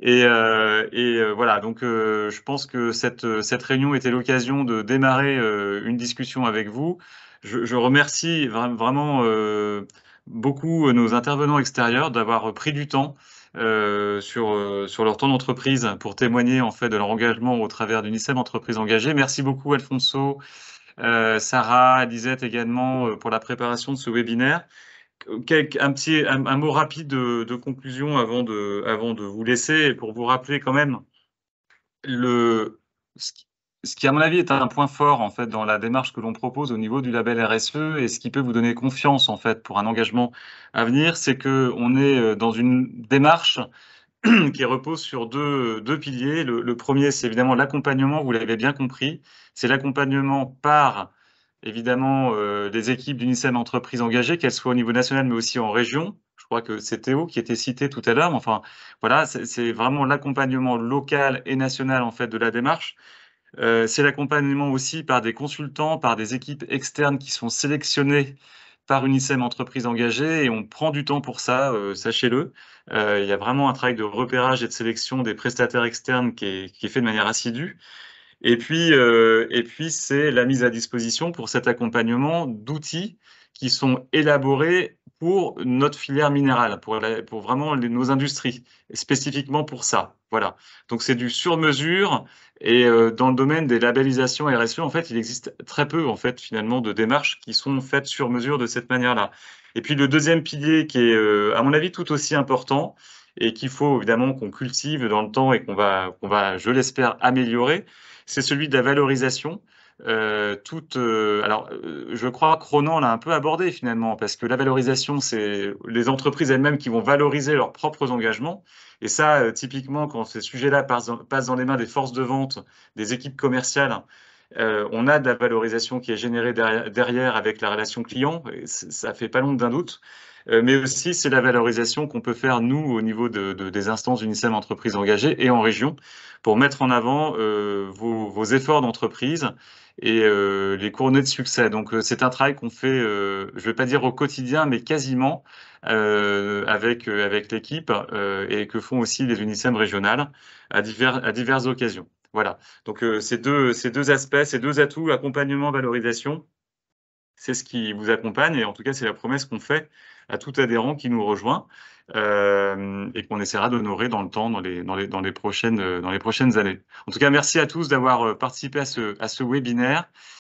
Et voilà, donc je pense que cette réunion était l'occasion de démarrer une discussion avec vous. Je remercie vraiment beaucoup nos intervenants extérieurs d'avoir pris du temps sur leur temps d'entreprise pour témoigner en fait de leur engagement au travers d'UNICEM Entreprises Engagées. Merci beaucoup Alfonso, Sarah, Lisette également pour la préparation de ce webinaire. Un mot rapide de conclusion avant de vous laisser, pour vous rappeler quand même ce qui, à mon avis, est un point fort en fait dans la démarche que l'on propose au niveau du label RSE et ce qui peut vous donner confiance en fait pour un engagement à venir, c'est que on est dans une démarche qui repose sur deux piliers. Le premier, c'est évidemment l'accompagnement, vous l'avez bien compris, c'est l'accompagnement par évidemment des équipes d'UNICEM Entreprises Engagées, qu'elles soient au niveau national mais aussi en région. Je crois que c'est Théo qui était cité tout à l'heure. Enfin, voilà, c'est vraiment l'accompagnement local et national en fait de la démarche. C'est l'accompagnement aussi par des consultants, par des équipes externes qui sont sélectionnées par UNICEM Entreprises Engagées et on prend du temps pour ça, sachez-le. Il y a vraiment un travail de repérage et de sélection des prestataires externes qui est fait de manière assidue. Et puis c'est la mise à disposition pour cet accompagnement d'outils qui sont élaborés pour notre filière minérale, pour vraiment nos industries, spécifiquement pour ça. Voilà. Donc c'est du sur-mesure et dans le domaine des labellisations RSE, en fait, il existe très peu en fait finalement de démarches qui sont faites sur mesure de cette manière-là. Et puis le deuxième pilier qui est à mon avis tout aussi important et qu'il faut évidemment qu'on cultive dans le temps et qu'on va, je l'espère, améliorer, c'est celui de la valorisation. je crois que Ronan l'a un peu abordé finalement, parce que la valorisation, c'est les entreprises elles-mêmes qui vont valoriser leurs propres engagements. Et ça, typiquement, quand ces sujets-là passent dans les mains des forces de vente, des équipes commerciales, on a de la valorisation qui est générée derrière avec la relation client. Et ça fait pas l'ombre d'un doute. Mais aussi, c'est la valorisation qu'on peut faire, nous, au niveau des instances d'UNICEM Entreprises Engagées et en région, pour mettre en avant vos efforts d'entreprise et les couronnés de succès. Donc, c'est un travail qu'on fait, je ne vais pas dire au quotidien, mais quasiment avec l'équipe et que font aussi les UNICEM régionales à diverses occasions. Voilà. Donc, ces deux aspects, ces deux atouts, accompagnement, valorisation, c'est ce qui vous accompagne et en tout cas, c'est la promesse qu'on fait à tout adhérent qui nous rejoint et qu'on essaiera d'honorer dans le temps, dans les prochaines années. En tout cas, merci à tous d'avoir participé à ce webinaire